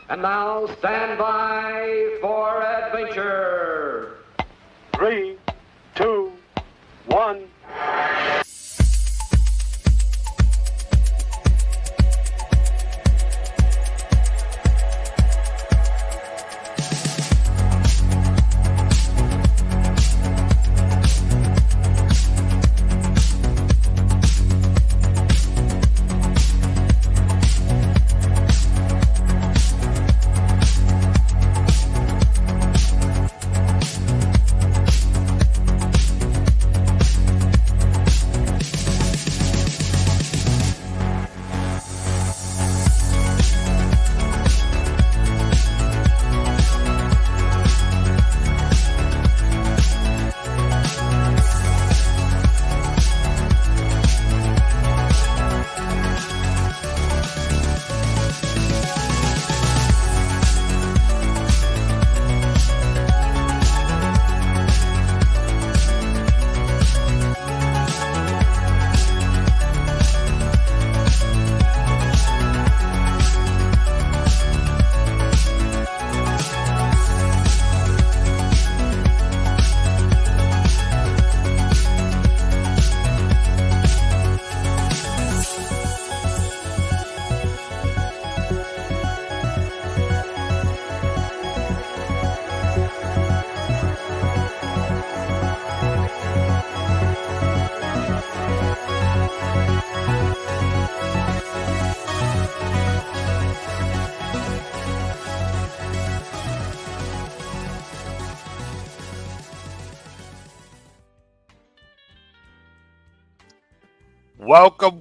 And now stand by for adventure. 3, 2, 1.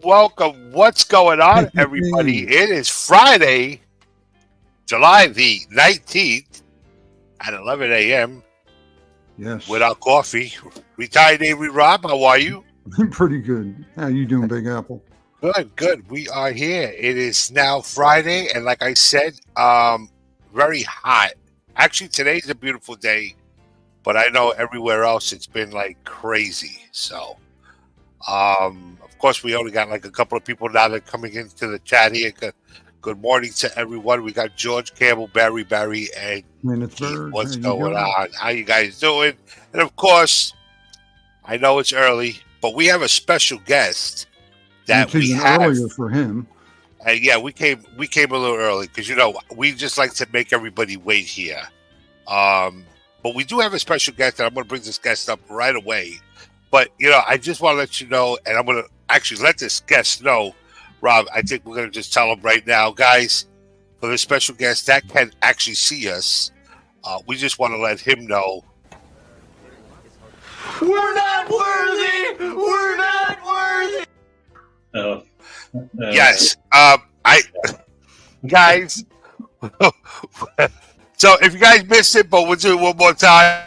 Welcome. What's going on, everybody? It is Friday, July the 19th at 11 a.m. Yes. Without coffee. Retired Avery Rob, how are you? Pretty good. How you doing, Big Apple? Good. We are here. It is now Friday, and like I said, very hot. Actually, today's a beautiful day, but I know everywhere else it's been like crazy. So, of course, we only got like a couple of people now that are coming into the chat here. Good morning to everyone. We got George Campbell, Barry, and Keith. What's going on? How you guys doing? And of course, I know it's early, but we have a special guest that we have earlier for him. Yeah, we came a little early because we just like to make everybody wait here. But we do have a special guest, and I'm going to bring this guest up right away. But I just want to let you know, and I'm going to actually let this guest know, Rob. I think we're going to just tell him right now, guys, for the special guest that can actually see us. We just want to let him know. We're not worthy. We're not worthy. Yes. Guys. So if you guys missed it, but we'll do it one more time.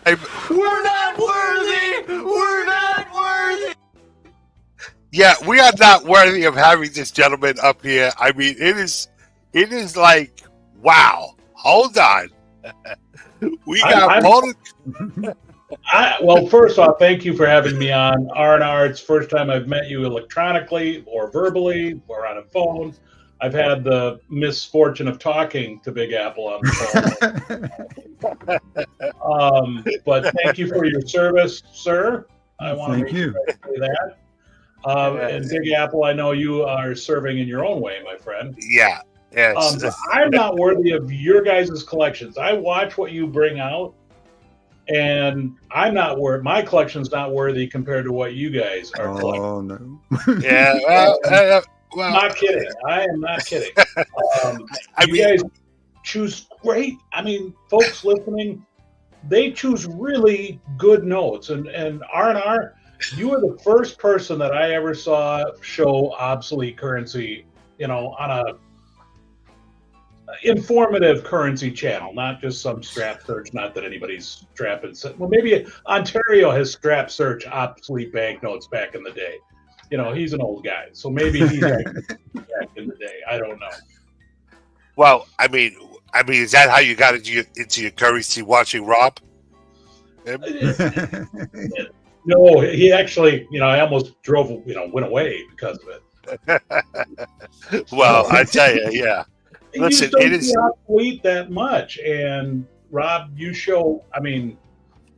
We're not worthy. We're not worthy. Yeah, we are not worthy of having this gentleman up here. I mean, it is like, wow. Hold on. We got well, first off, thank you for having me on RNR. It's the first time I've met you electronically or verbally or on a phone. I've had the misfortune of talking to Big Apple on the phone. But thank you for your service, sir. I want to say that. And Big Apple, I know you are serving in your own way, my friend. Yeah. Yes. I'm not worthy of your guys' collections. I watch what you bring out, and I'm not worth. My collection's not worthy compared to what you guys are collecting. Oh no. Yeah. Well, not kidding. I am not kidding. You guys choose great. I mean, folks listening, they choose really good notes. And R&R, you are the first person that I ever saw show obsolete currency, on a informative currency channel, not just some strap search. Not that anybody's strapping. Well, maybe Ontario has strap search obsolete banknotes back in the day. He's an old guy, so maybe he's back in the day. I don't know. Well, I mean, is that how you got into your currency watching Rob? No, he actually, I almost went away because of it. Well, I tell you, yeah. You Listen, just don't it is. see how tweet that much. And Rob, you show. I mean,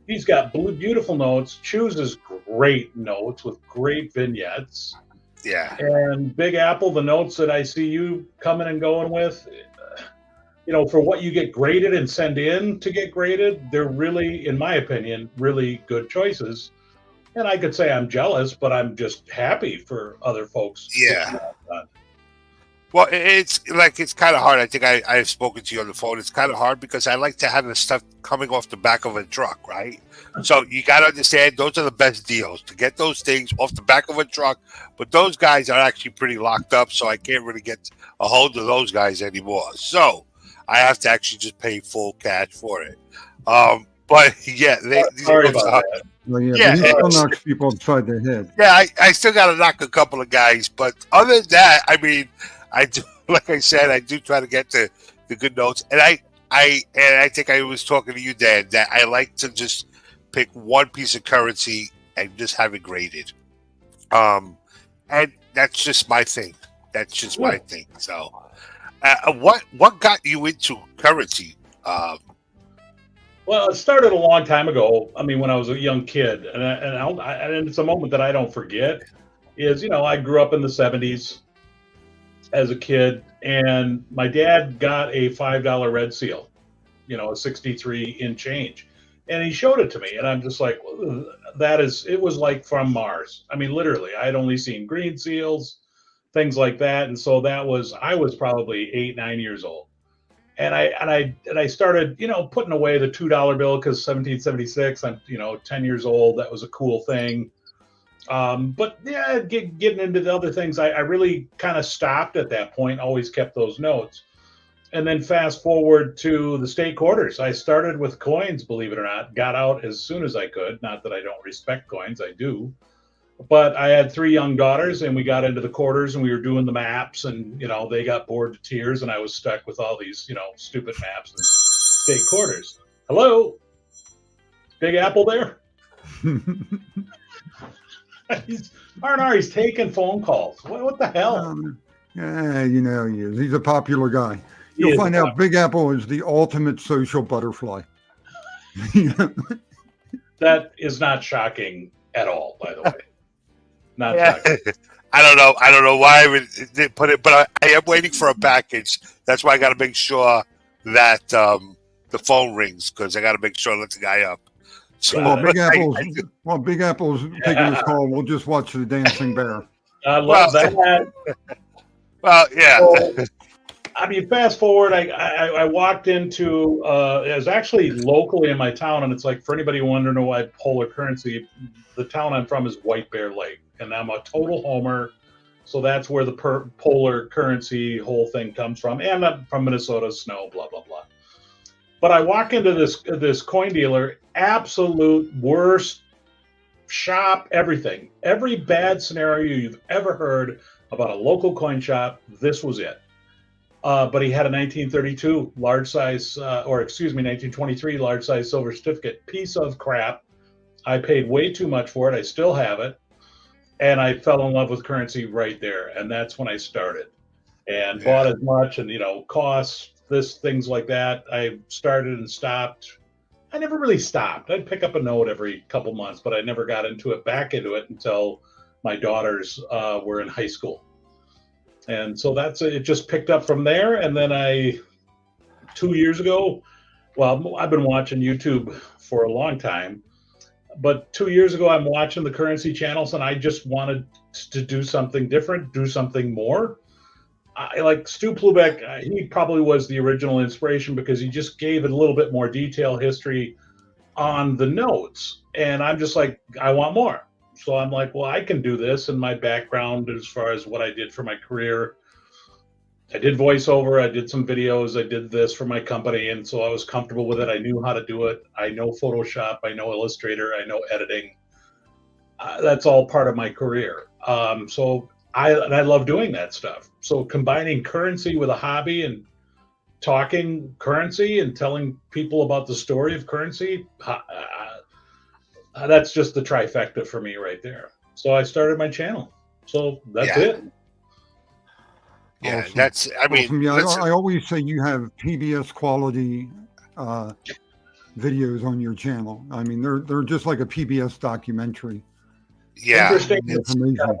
he's got beautiful notes. Chooses great notes with great vignettes. Yeah. And Big Apple, the notes that I see you coming and going with, for what you get graded and send in to get graded, they're really, in my opinion, really good choices. And I could say I'm jealous, but I'm just happy for other folks. Yeah. Well, it's kind of hard. I think I've spoken to you on the phone. It's kind of hard because I like to have the stuff coming off the back of a truck, right? So you got to understand those are the best deals to get those things off the back of a truck. But those guys are actually pretty locked up, so I can't really get a hold of those guys anymore. So I have to actually just pay full cash for it. But yeah, sorry about that. Well, yeah, Yeah, but he still knocks people upside the head. Yeah, I still got to knock a couple of guys, but other than that, I mean, I do, like I said, I do try to get the good notes, and I think I was talking to you, Dan, that I like to just pick one piece of currency and just have it graded, and that's just my thing. That's just my thing. So, what got you into currency? Well, it started a long time ago. I mean, when I was a young kid, and it's a moment that I don't forget. Is I grew up in the '70s as a kid, and my dad got a $5 red seal, a 63 in change, and he showed it to me, and I'm just like, well, it was like from Mars. I mean, literally, I'd only seen green seals, things like that, and so I was probably 8, 9 years old. And I started, putting away the $2 bill because 1776. I'm, 10 years old. That was a cool thing. But yeah, getting into the other things, I really kind of stopped at that point. Always kept those notes, and then fast forward to the state quarters. I started with coins, believe it or not. Got out as soon as I could. Not that I don't respect coins, I do. But I had 3 young daughters, and we got into the quarters, and we were doing the maps, and they got bored to tears, and I was stuck with all these stupid maps and state quarters. Hello, Big Apple there. RNR, he's taking phone calls. What the hell? Yeah, he is. He's a popular guy. You'll find out Big Apple is the ultimate social butterfly. That is not shocking at all, by the way. Not shocking. I don't know why I would put it, but I am waiting for a package. That's why I got to make sure that the phone rings, because I got to make sure I let the guy up. So, while Big Apple's taking his call, we'll just watch the dancing bear. I love that. Well, yeah. So, I mean, fast forward, I walked into, it was actually locally in my town, and it's like, for anybody who wants to know why polar currency, the town I'm from is White Bear Lake, and I'm a total homer, so that's where the polar currency whole thing comes from, and I'm from Minnesota, snow, blah, blah, blah. But I walk into this coin dealer, absolute worst shop, everything. Every bad scenario you've ever heard about a local coin shop, this was it. But he had a 1932 large size, 1923 large size silver certificate. Piece of crap. I paid way too much for it. I still have it. And I fell in love with currency right there. And that's when I started and bought as much and, costs, things like that. I started and stopped. I never really stopped. I'd pick up a note every couple months, but I never got back into it until my daughters were in high school. And so it just picked up from there. And then 2 years ago, well, I've been watching YouTube for a long time, but 2 years ago, I'm watching the currency channels, and I just wanted to do something different, do something more. I like Stu Plubeck. He probably was the original inspiration because he just gave it a little bit more detailed history on the notes. And I'm just like, I want more. So I'm like, well, I can do this. And my background as far as what I did for my career, I did voiceover, I did some videos, I did this for my company. And so I was comfortable with it. I knew how to do it. I know Photoshop, I know Illustrator, I know editing. That's all part of my career. So I love doing that stuff. So combining currency with a hobby and talking currency and telling people about the story of currency, that's just the trifecta for me right there. So I started my channel. So that's it. Yeah, Awesome. that's. I mean, Awesome. Yeah, listen, I always say you have PBS quality videos on your channel. I mean, they're just like a PBS documentary. yeah, Interesting. It's amazing.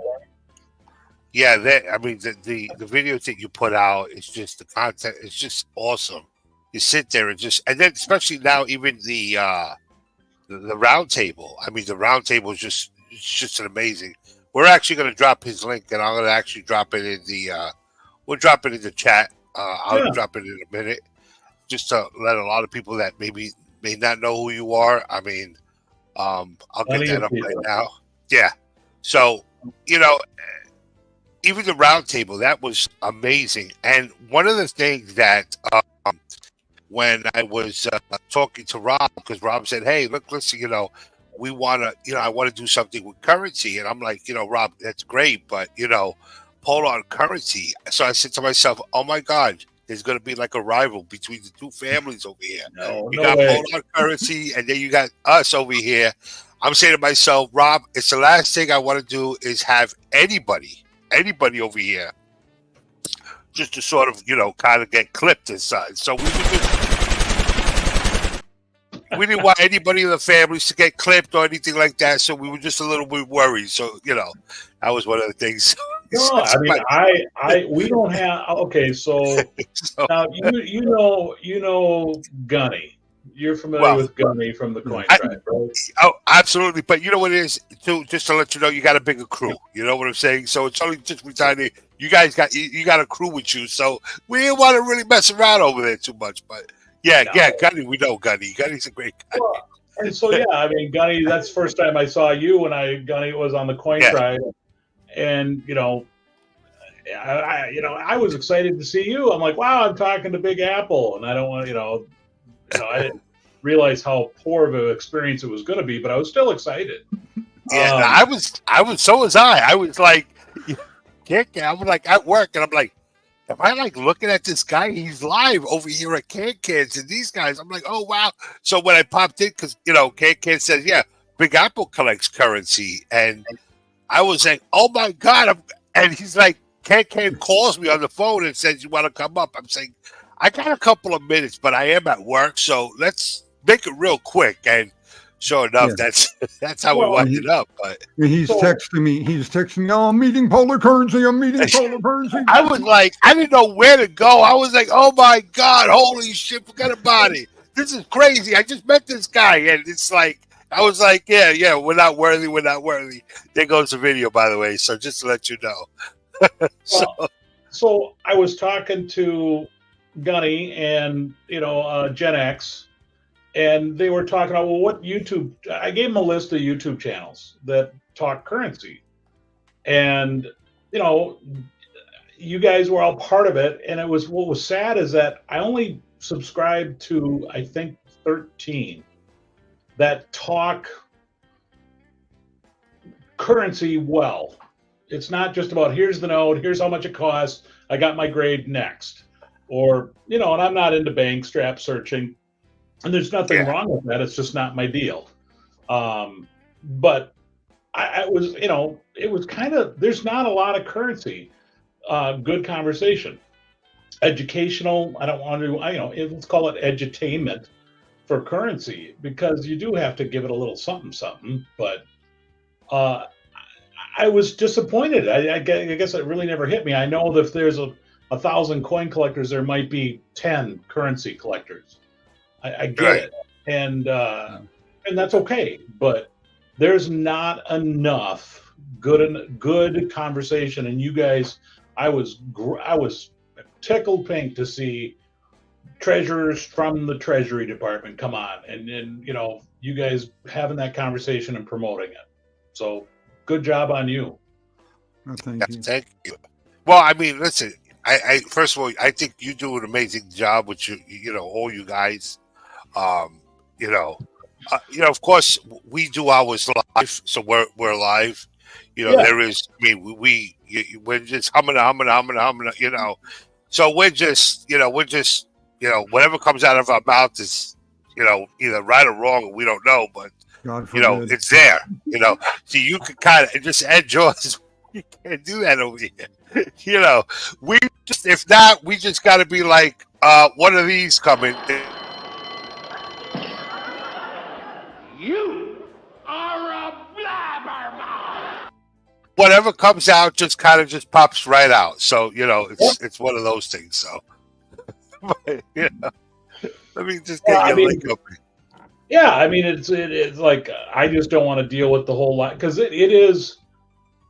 yeah. That I mean, the videos that you put out is just the content. It's just awesome. You sit there and then especially now, even the round table. I mean, the round table is just an amazing. We're actually going to drop his link, and I'm going to actually drop it in the. We'll drop it in the chat. I'll drop it in a minute, just to let a lot of people that maybe may not know who you are. I mean, I'll get that up right now. Yeah. So, even the round table, that was amazing. And one of the things that when I was talking to Rob, because Rob said, "Hey, listen, we want to, I want to do something with currency," and I'm like, Rob, that's great, but Polar currency. So I said to myself, "Oh my God, there's going to be like a rival between the two families over here. You got Polar currency, and then you got us over here." I'm saying to myself, Rob, it's the last thing I want to do is have anybody over here just to sort of, kind of get clipped inside. So we didn't want anybody in the families to get clipped or anything like that. So we were just a little bit worried. So, that was one of the things. No, I mean, we don't have. Okay, so now you know Gunny. You're familiar with Gunny from the Coin Tribe, right? Oh, absolutely. But you know what it is, too, just to let you know, you got a bigger crew. You know what I'm saying? So it's only just retarded. You guys got a crew with you. So we didn't want to really mess around over there too much. But yeah, Gunny, we know Gunny. Gunny's a great guy. Well, and so I mean, Gunny, that's the first time I saw you when Gunny was on the Coin Tribe, and I was excited to see you. I'm like, wow, I'm talking to Big Apple, and I don't want I didn't realize how poor of an experience it was going to be, but I was still excited. Yeah, I was. So was I. I was like, I was like at work, and I'm like, am I like looking at this guy? He's live over here at Can-Cans, and these guys. I'm like, oh wow. So when I popped in, because Can-Can says, yeah, Big Apple collects currency, and I was like, oh my God. And he's like, Can-Can calls me on the phone and says, you want to come up? I'm saying, I got a couple of minutes, but I am at work, so let's make it real quick. And sure enough, that's how we wound it up. But he's texting me. Oh, I'm meeting Polar currency. I'm meeting Polar currency. I was like, I didn't know where to go. I was like, oh my God, holy shit, forget about it. This is crazy. I just met this guy, and it's like, I was like, yeah, we're not worthy. There goes the video, by the way. So just to let you know. So I was talking to Gunny and Gen X, and they were talking about, well, what YouTube? I gave them a list of YouTube channels that talk currency, and you guys were all part of it. And what was sad is that I only subscribed to, I think, 13 that talk currency well. It's not just about here's the note, here's how much it costs, I got my grade next. Or, and I'm not into bank strap searching, and there's nothing wrong with that. It's just not my deal. But I was, it was kind of, there's not a lot of currency. Good conversation. Educational, I don't want to, let's call it edutainment for currency, because you do have to give it a little something. But I was disappointed. I guess it really never hit me. I know that if there's 1,000 coin collectors, there might be 10 currency collectors. I get it, and that's okay. But there's not enough good conversation. And you guys, I was tickled pink to see treasurers from the Treasury Department come on, and you guys having that conversation and promoting it. So good job on you. Oh, thank you. Well, I mean, listen. I first of all, I think you do an amazing job with all you guys. Of course, we do ours live, so we're live. There is. I mean, we're just humming. So we're just, whatever comes out of our mouth is, either right or wrong, we don't know, but it's there. So you can kind of just add yours. You can't do that over here. You know, we just if not, we just got to be like one of these coming. You are a blabbermouth. Whatever comes out just kind of just pops right out. So it's one of those things. So, but, let me just get your link up. Yeah, I mean it's like I just don't want to deal with the whole lot because it is.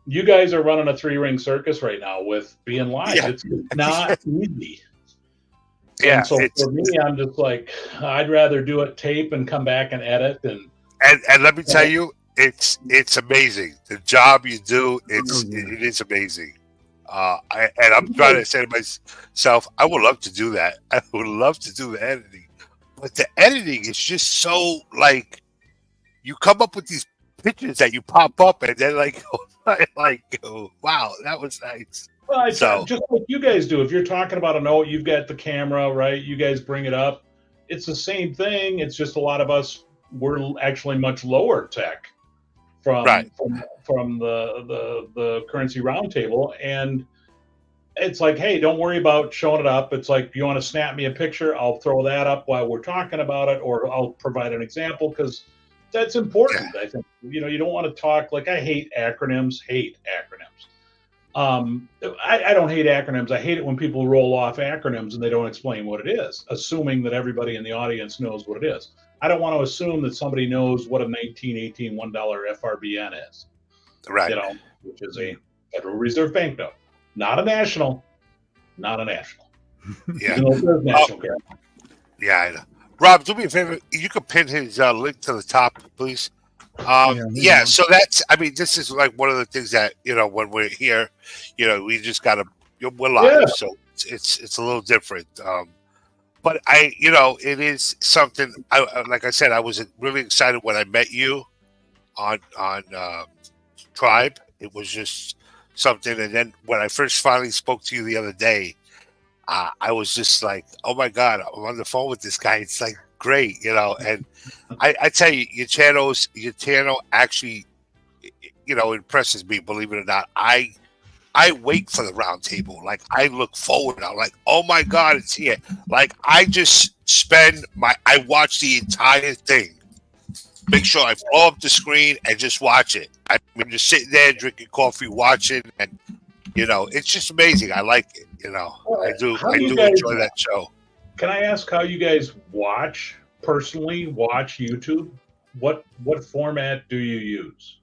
You guys are running a 3-ring circus right now with being live. Yeah. It's not easy. Yeah. And so for me, I'm just like, I'd rather do it tape and come back and edit. And let me tell you, it's amazing. The job you do, it is amazing. I'm trying to say to myself, I would love to do that. I would love to do the editing. But the editing is just so like, you come up with these pictures that you pop up and then wow, that was nice. Well, just like you guys do. If you're talking about a note, you've got the camera, right? You guys bring it up. It's the same thing. It's just a lot of us, we're actually much lower tech from the currency roundtable. And it's like, hey, don't worry about showing it up. It's like, you want to snap me a picture? I'll throw that up while we're talking about it, or I'll provide an example because that's important. Yeah. I think, you don't want to talk like I hate acronyms. I don't hate acronyms. I hate it when people roll off acronyms and they don't explain what it is, assuming that everybody in the audience knows what it is. I don't want to assume that somebody knows what a 1918 $1 FRBN is. Right. Which is a Federal Reserve bank note. Not a national. Yeah. National yeah, I know. Rob, do me a favor. You can pin his link to the top, please. So that's. I mean, this is like one of the things that when we're here, we just gotta. We're live, so it's a little different. But it is something. Like I said, I was really excited when I met you on Tribe. It was just something, and then when I first finally spoke to you the other day. I was just like, oh my God, I'm on the phone with this guy. It's like great, and I tell you, your channel actually, impresses me, believe it or not. I wait for the round table. Like I look forward. I'm like, oh my God, it's here. Like I just I watch the entire thing. Make sure I blow up the screen and just watch it. I'm just sitting there drinking coffee, watching, and it's just amazing. I like it. I do enjoy that show. Can I ask how you guys personally watch YouTube? What format do you use?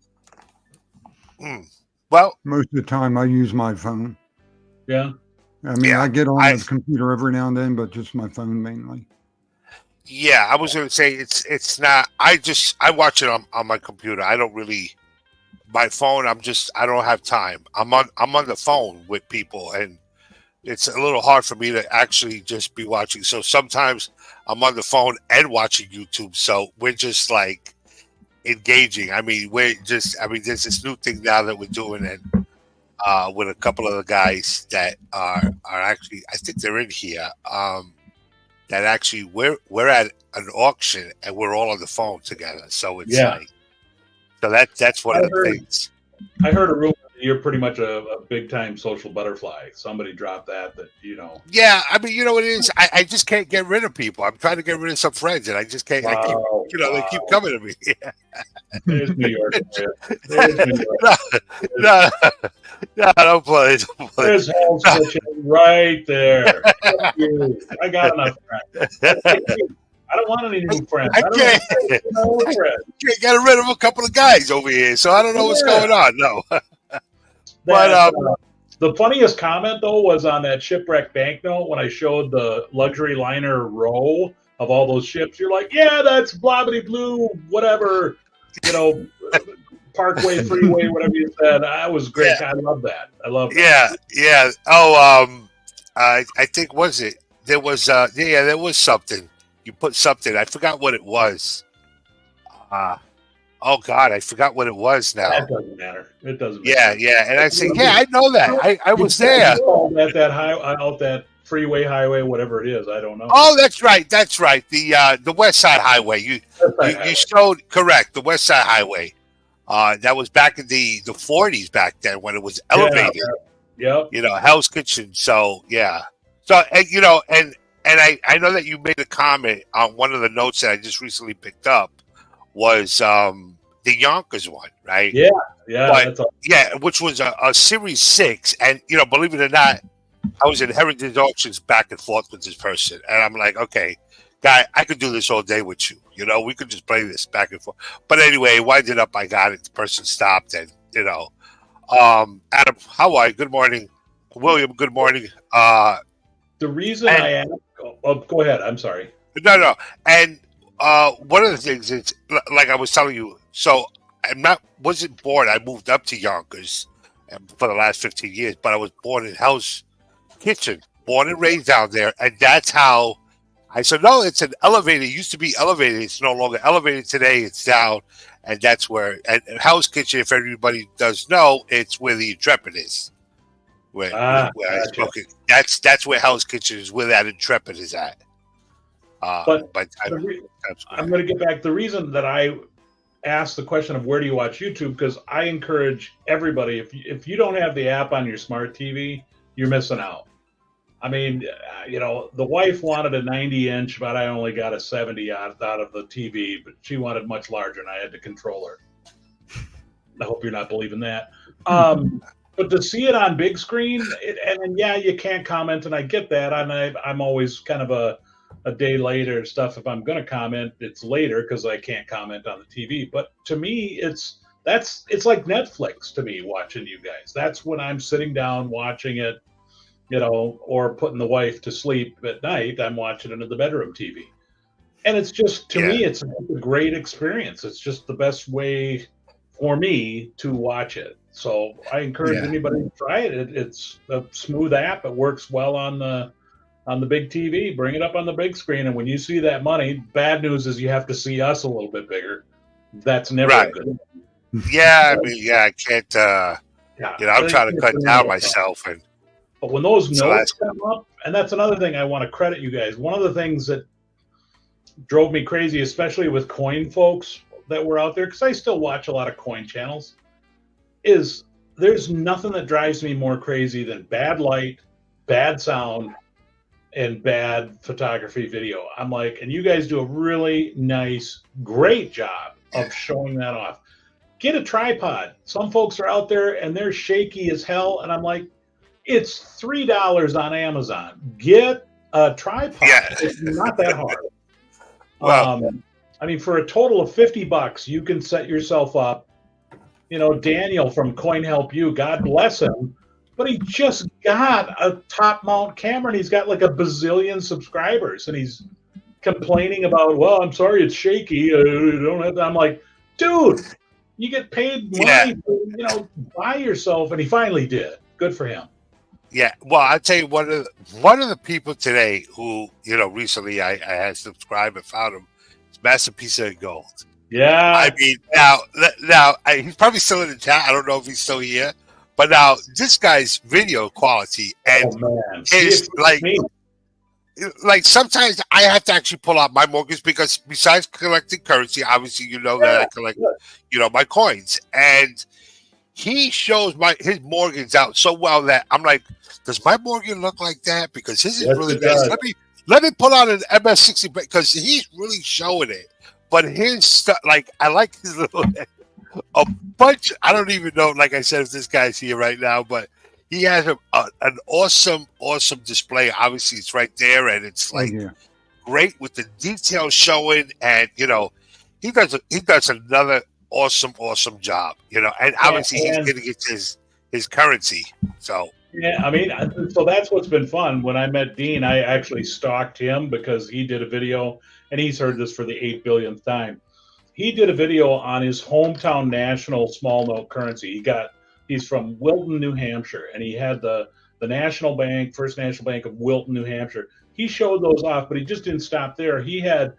Well, most of the time I use my phone. Yeah. I mean, I get on the computer every now and then, but just my phone mainly. Yeah, I was going to say it's not. I watch it on my computer. I don't really. My phone. I don't have time. I'm on the phone with people, and it's a little hard for me to actually just be watching. So sometimes I'm on the phone and watching YouTube. So we're just like engaging. I mean, there's this new thing now that we're doing, and with a couple of the guys that are actually, I think they're in here. That actually we're at an auction and we're all on the phone together. So it's like, so that's one of the things. I heard a rumor that you're pretty much a big time social butterfly. Somebody dropped that. Yeah, I mean, what it is? I just can't get rid of people. I'm trying to get rid of some friends, and I just can't. I keep, they keep coming to me. There's New York. There's New York. No, don't play. There's home switching right there. I got enough friends. I don't want any new friends. I can't get rid of a couple of guys over here, so I don't know what's going on. No. But the funniest comment though was on that shipwreck banknote when I showed the luxury liner row of all those ships. You're like, yeah, that's blobbity blue, whatever, Parkway, freeway, whatever you said. That was great. Yeah. I love that. Yeah. Oh, I think there was something. You put something. I forgot what it was. Oh God, I forgot what it was now. That doesn't matter. It doesn't matter. Yeah. And I say, I know that. I was there. At that freeway, highway, whatever it is. I don't know. Oh, that's right. The West Side Highway. You showed correct. The West Side Highway. That was back in the 40s back then when it was elevated. Yep. Hell's Kitchen. So yeah. So and I know that you made a comment on one of the notes that I just recently picked up was the Yonkers one, right? Yeah. That's which was a Series 6, and believe it or not, I was in Heritage Auctions back and forth with this person, and I'm like, okay, guy, I could do this all day with you. We could just play this back and forth. But anyway, winded up, I got it. The person stopped, and Adam, how are you? Good morning, William. Good morning. The reason I asked, go ahead. I'm sorry. No. And one of the things is, like I was telling you, so wasn't born. I moved up to Yonkers for the last 15 years, but I was born in Hell's Kitchen, born and raised down there, and that's how I said, no, it's an elevator. It used to be elevated. It's no longer elevated today. It's down, and that's where Hell's Kitchen, if everybody does know, it's where the Intrepid is. Where I spoke it. That's where Hell's Kitchen is, where that Intrepid is at. I'm going to get back. The reason that I asked the question of where do you watch YouTube, because I encourage everybody, if you don't have the app on your smart TV, you're missing out. I mean, the wife wanted a 90-inch, but I only got a 70 out of the TV, but she wanted much larger, and I had to control her. I hope you're not believing that. But to see it on big screen, you can't comment, and I get that. I'm always kind of a day later stuff. If I'm going to comment, it's later because I can't comment on the TV. But to me, it's like Netflix to me, watching you guys. That's when I'm sitting down watching it, or putting the wife to sleep at night. I'm watching it in the bedroom TV. And it's just, to me, it's a great experience. It's just the best way for me to watch it. So I encourage anybody to try it. It's a smooth app. It works well on the big TV. Bring it up on the big screen, and when you see that money, bad news is you have to see us a little bit bigger. That's never good. Yeah, I can't. I'm trying to cut down myself, but when those notes come up, and that's another thing I want to credit you guys. One of the things that drove me crazy, especially with coin folks that were out there, because I still watch a lot of coin channels, is there's nothing that drives me more crazy than bad light, bad sound, and bad photography video. I'm like, and you guys do a really nice, great job of showing that off. Get a tripod. Some folks are out there and they're shaky as hell, and I'm like, it's $3 on Amazon. Get a tripod. It's not that hard. Well, for a total of $50, you can set yourself up. Daniel from Coin Help You, God bless him, but he just got a top mount camera, and he's got like a bazillion subscribers, and he's complaining about, well, I'm sorry, it's shaky. Don't have that. I'm like, dude, you get paid money to, buy yourself, and he finally did. Good for him. Yeah, well, I'll tell you, one of the people today who, recently I had subscribed and found him, is Master Piece of Gold. Yeah. I mean, now he's probably still in the chat. I don't know if he's still here. But now this guy's video quality and is like sometimes I have to actually pull out my mortgage, because besides collecting currency, obviously that I collect my coins, and he shows his mortgage out so well that I'm like, does my mortgage look like that? Because his is really nice. Let me pull out an MS-60 because he's really showing it. But his stuff, like, I like his little a bunch. I don't even know, like I said, if this guy's here right now, but he has an awesome display. Obviously, it's right there, and it's like great with the details showing, and he does another awesome job. And obviously he's going to get his currency. So so that's what's been fun. When I met Dean, I actually stalked him because he did a video, and he's heard this for the 8 billionth time. He did a video on his hometown national small note currency. He's from Wilton, New Hampshire, and he had the National Bank, First National Bank of Wilton, New Hampshire. He showed those off, but he just didn't stop there. He had,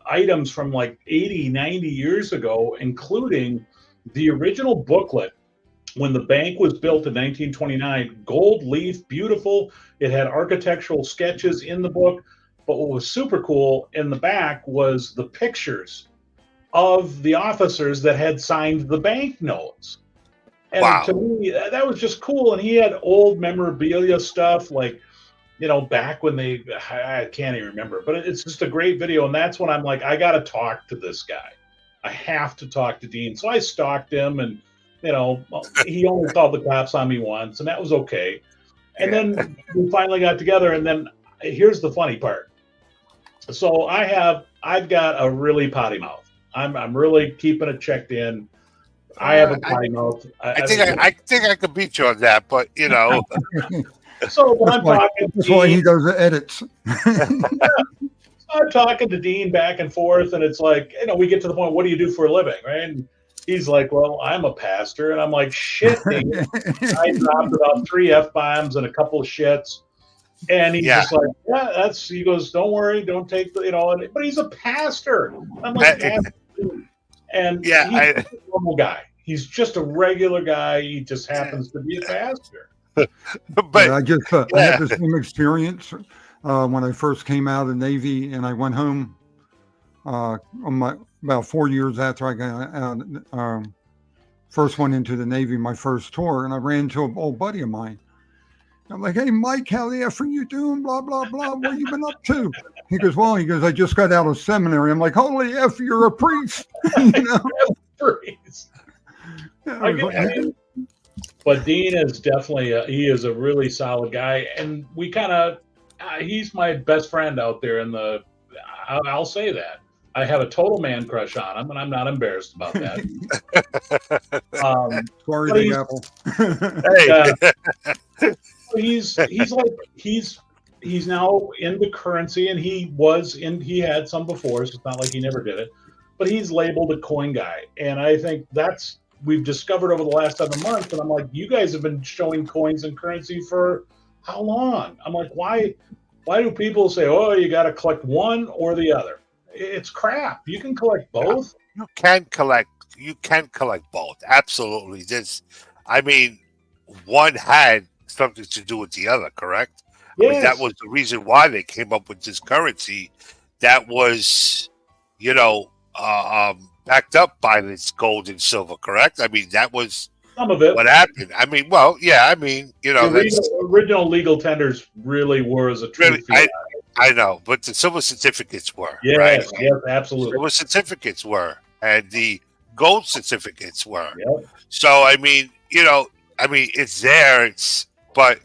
items from like 80, 90 years ago, including the original booklet when the bank was built in 1929, gold leaf, beautiful. It had architectural sketches in the book, but what was super cool in the back was the pictures of the officers that had signed the banknotes. And Wow. to me, that was just cool. And he had old memorabilia stuff, like, back when I can't even remember, but it's just a great video. And that's when I'm like, I got to talk to this guy. I have to talk to Dean. So I stalked him, and, he only called the cops on me once, and that was okay. And then we finally got together. And then here's the funny part. So I've got a really potty mouth. I'm really keeping it checked in. I have a potty mouth. I think I could beat you on that, but So, but I'm talking. That's why he does the edits. So I'm talking to Dean back and forth, and it's like, we get to the point, what do you do for a living, right? And he's like, well, I'm a pastor. And I'm like, shit, Dean. I dropped about 3 F-bombs and a couple of shits. And he's just like, yeah, he goes, don't worry, don't take the, but he's a pastor. I'm like, and he's a normal guy. He's just a regular guy. He just happens to be a pastor. But I had the same experience when I first came out of the Navy, and I went home about 4 years after I got out, first went into the Navy, my first tour, and I ran into an old buddy of mine. I'm like, hey, Mike, how the F are you doing? Blah, blah, blah. What you been up to? He goes, I just got out of seminary. I'm like, holy F, you're a priest. Priest. But Dean is definitely, he is a really solid guy. And we he's my best friend out there I'll say that. I have a total man crush on him, and I'm not embarrassed about that. Sorry, Big Apple. He's now into currency, and he had some before, so it's not like he never did it, but he's labeled a coin guy. And I think we've discovered over the last 7 months, and I'm like, you guys have been showing coins and currency for how long? I'm like, why do people say, oh, you got to collect one or the other? It's crap. You can collect both. You can collect both. Absolutely. One had something to do with the other, correct? Yes. I mean, that was the reason why they came up with this currency that was, backed up by this gold and silver, correct? I mean, that was some of it. What happened? I mean, the original legal tenders really were as a true fiat. I know, but the silver certificates were. Yes, right? Yes, absolutely. Silver certificates were, and the gold certificates were. Yep. So, I mean, it's there. But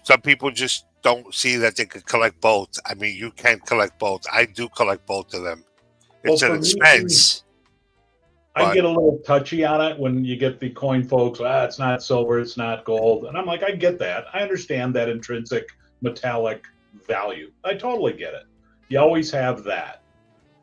some people just don't see that they could collect both. I mean, you can collect both. I do collect both of them. It's an expense. I get a little touchy on it when you get the coin folks. It's not silver, it's not gold, and I'm like, I get that. I understand that intrinsic metallic value. I totally get it. You always have that.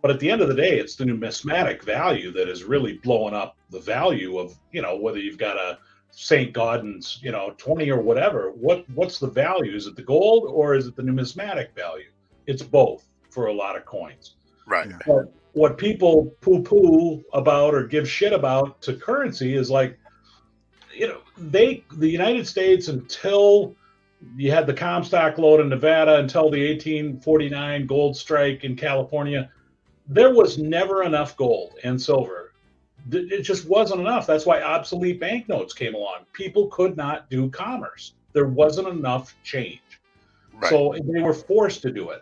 But at the end of the day, it's the numismatic value that is really blowing up the value of, whether you've got a St. Gaudens, 20 or whatever. What's the value? Is it the gold or is it the numismatic value? It's both for a lot of coins. Right. But what people poo-poo about or give shit about to currency is like, the United States, until you had the Comstock load in Nevada, until the 1849 gold strike in California, there was never enough gold and silver. It just wasn't enough. That's why obsolete banknotes came along. People could not do commerce. There wasn't enough change. Right. So they were forced to do it.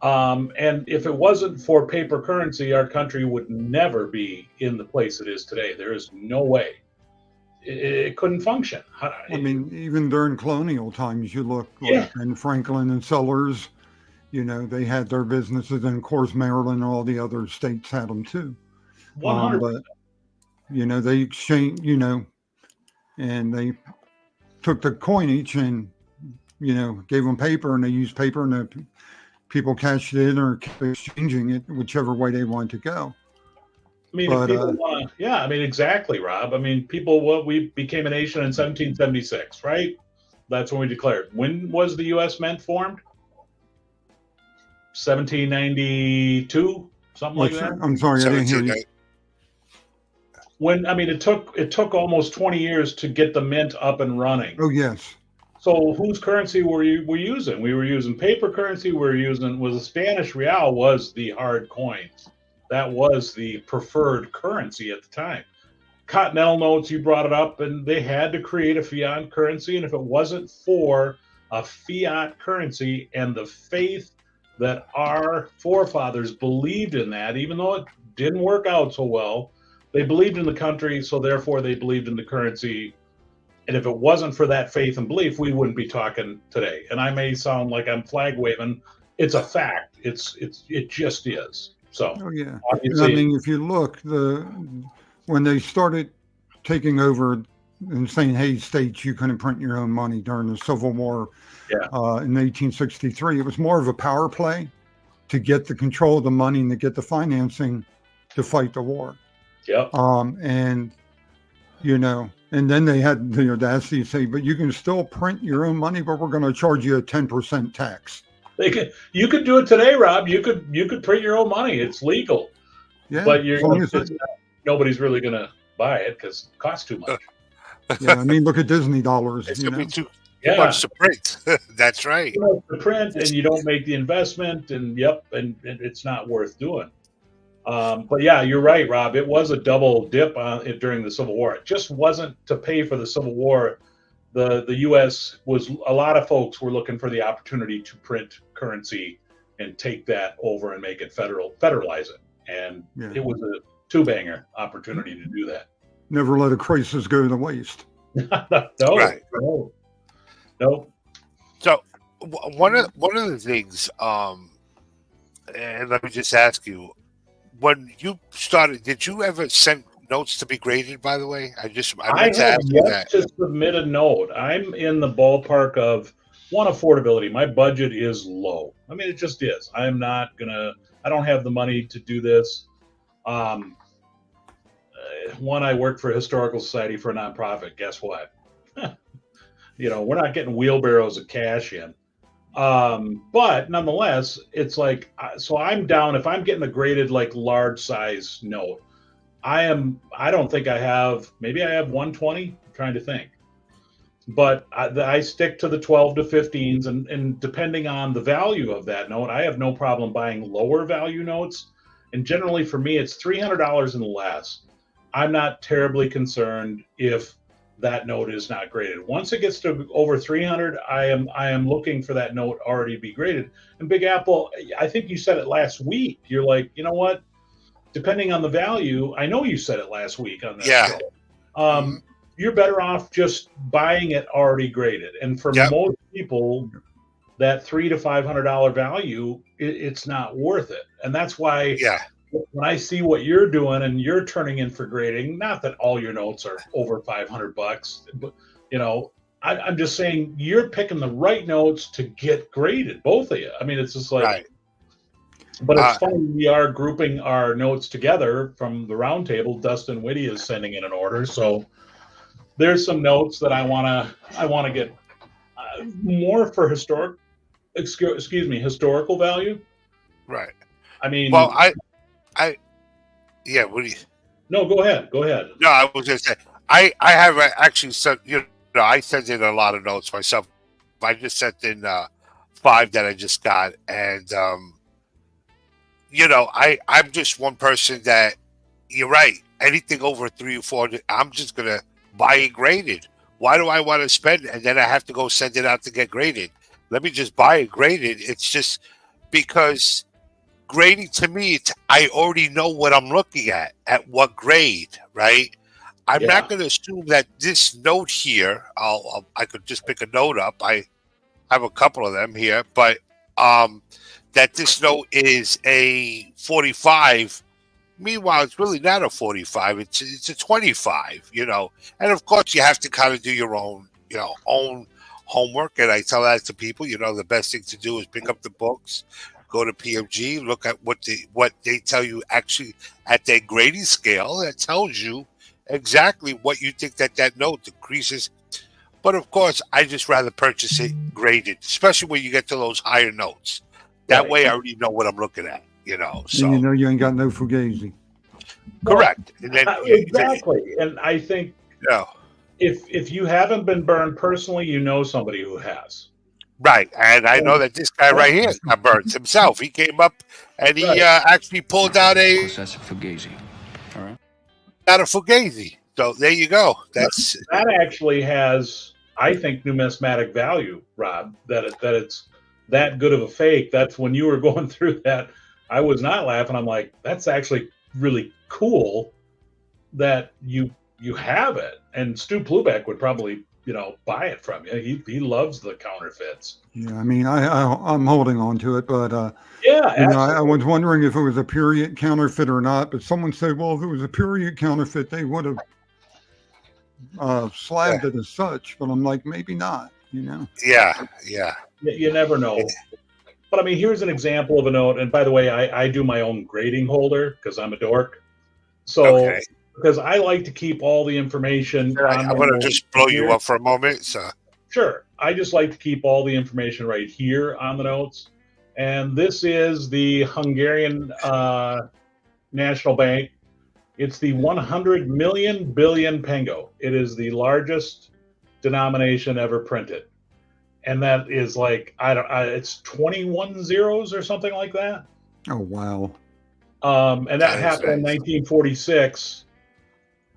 And if it wasn't for paper currency, our country would never be in the place it is today. There is no way. It couldn't function. I mean, even during colonial times, you look in Franklin and Sellers, they had their businesses, and of course, Maryland and all the other states had them too. 100%. But, they exchanged, and they took the coinage and, gave them paper, and they used paper, and the people cashed it in or kept exchanging it, whichever way they wanted to go. I mean, exactly, Rob. I mean, we became a nation in 1776, right? That's when we declared. When was the U.S. Mint formed? 1792, something like that. I'm sorry, I didn't hear you. It took almost 20 years to get the mint up and running. Oh yes. So whose currency were using? We were using paper currency. The Spanish real was the hard coin. That was the preferred currency at the time. Continental notes, you brought it up, and they had to create a fiat currency. And if it wasn't for a fiat currency and the faith that our forefathers believed in that, even though it didn't work out so well, they believed in the country, so therefore they believed in the currency. And if it wasn't for that faith and belief, we wouldn't be talking today. And I may sound like I'm flag waving. It's a fact. It just is. So, oh yeah. I mean, if you look, when they started taking over and saying, hey, states, you couldn't print your own money during the Civil War in 1863, it was more of a power play to get the control of the money and to get the financing to fight the war. Yep. And, and then they had the audacity to say, but you can still print your own money, but we're going to charge you a 10% tax. You could do it today, Rob. You could print your own money. It's legal. Yeah. But nobody's really going to buy it because it costs too much. Yeah, I mean, look at Disney dollars. It's going to be too much to print. That's right. To print, and you don't make the investment, and it's not worth doing. But yeah, you're right, Rob. It was a double dip during the Civil War. It just wasn't to pay for the Civil War. The U.S. was, a lot of folks were looking for the opportunity to print currency and take that over and make it federalize it. And it was a two-banger opportunity to do that. Never let a crisis go to waste. No, right. No. So one of the things, and let me just ask you, when you started, did you ever send notes to be graded? By the way, I meant to ask you that. To submit a note. I'm in the ballpark of affordability. My budget is low. I mean, it just is. I don't have the money to do this. I work for a historical society for a nonprofit. Guess what? We're not getting wheelbarrows of cash in. But nonetheless, it's like, so I'm down. If I'm getting a graded, like, large size note, I don't think maybe I have 120. I'm trying to think. But I stick to the 12 to 15s, and depending on the value of that note, I have no problem buying lower value notes. And generally for me, it's $300 and less. I'm not terribly concerned if that note is not graded. Once it gets to over 300, I am looking for that note already to be graded. And Big Apple, I think you said it last week. You're like, you know what? Depending on the value, I know you said it last week on that show. You're better off just buying it already graded. And for most people, that $300 to $500 value, it's not worth it. And that's why when I see what you're doing and you're turning in for grading, not that all your notes are over $500, but I'm just saying you're picking the right notes to get graded, both of you. I mean, it's just like, right. But it's funny, we are grouping our notes together from the round table. Dustin Whitty is sending in an order, so there's some notes that I want to get more for historical value. Right. I mean, well, what do you? No, go ahead. No, I was going to say, I have actually sent, I sent in a lot of notes myself. I just sent in 5 that I just got, and I'm just one person that, you're right, anything over 300 or 400, I'm just going to buy it graded. Why do I want to spend it? And then I have to go send it out to get graded? Let me just buy it graded. It's just because grading to me, I already know what I'm looking at what grade, right? I'm not going to assume that this note here, I could just pick a note up. I have a couple of them here, but that this note is a 45. Meanwhile, it's really not a 45. It's a 25, And of course, you have to kind of do your own homework. And I tell that to people, the best thing to do is pick up the books, go to PMG, look at what they tell you actually at their grading scale. That tells you exactly what you think that note decreases. But of course, I just rather purchase it graded, especially when you get to those higher notes. That way, I already know what I'm looking at. So you ain't got no fugazi. Correct. And then, exactly. And I think if you haven't been burned personally, somebody who has. Right. And I know that this guy right here got burned himself. He came up and he actually pulled out a fugazi. So there you go. That's that actually has, I think, numismatic value, Rob. That it's that good of a fake. That's when you were going through that. I was not laughing. I'm like, that's actually really cool that you have it. And Stu Plubeck would probably, buy it from you. He loves the counterfeits. Yeah, I mean, I'm holding on to it, but yeah, I was wondering if it was a period counterfeit or not. But someone said, well, if it was a period counterfeit, they would have slabbed it as such. But I'm like, maybe not. Yeah. You never know. But I mean, here's an example of a note. And by the way, I do my own grading holder because I'm a dork. So because I like to keep all the information. I'm going to just blow you up for a moment. So sure, I just like to keep all the information right here on the notes. And this is the Hungarian National Bank. It's the 100 million billion pengo. It is the largest denomination ever printed. And that is like, it's 21 zeros or something like that. Oh, wow. And that happened in 1946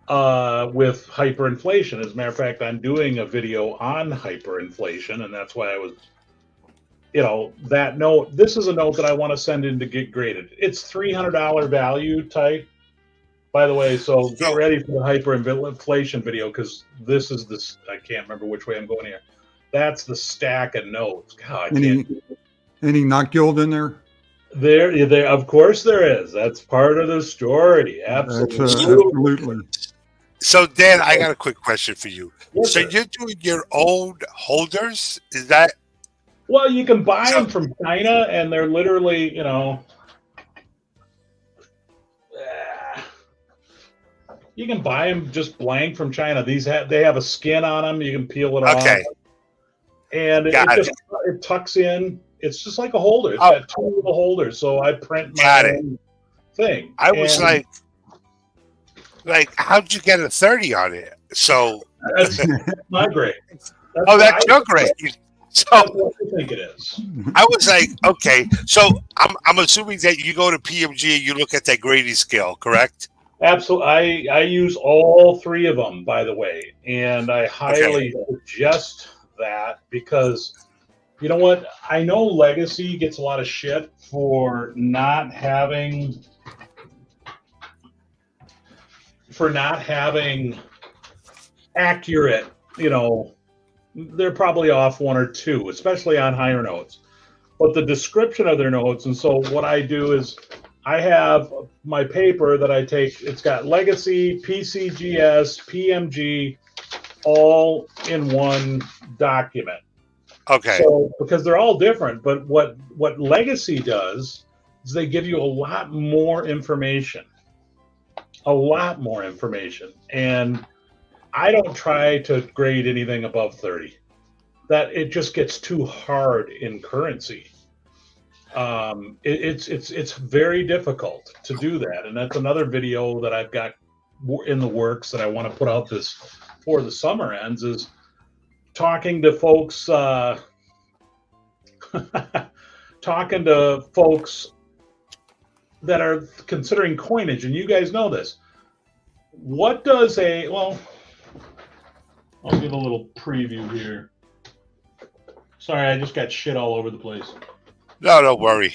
with hyperinflation. As a matter of fact, I'm doing a video on hyperinflation, and that's why I was, that note. This is a note that I want to send in to get graded. It's $300 value type, by the way. So get ready for the hyperinflation video because this is this. I can't remember which way I'm going here. That's the stack of notes. God, any knock gild in there? There, of course there is. That's part of the story. Absolutely. Absolutely. So, Dan, I got a quick question for you. Yes, so sir. you're doing your own holders? Is that? Well, you can buy them from China, and they're literally, you can buy them just blank from China. They have a skin on them. You can peel it off. Okay. And it tucks in. It's just like a holder. It's got two little holders. So I print my own thing. I was like, how'd you get a 30 on it? So that's my grade. That's your grade. So that's what I think it is. I was like, okay. So I'm assuming that you go to PMG and you look at that grading scale, correct? Absolutely. I use all three of them, by the way, and I highly suggest that because you know what? I know Legacy gets a lot of shit for not having accurate, they're probably off one or two, especially on higher notes. But the description of their notes, and so what I do is I have my paper that I take, it's got Legacy, PCGS, PMG, all in one document. Okay. So, because they're all different, but what Legacy does is they give you a lot more information. And I don't try to grade anything above 30. That it just gets too hard in currency. It's very difficult to do that, and that's another video that I've got in the works that I want to put out this before the summer ends. Is talking to folks that are considering coinage, and you guys know this. What does I'll give a little preview here. Sorry, I just got shit all over the place. No, don't worry.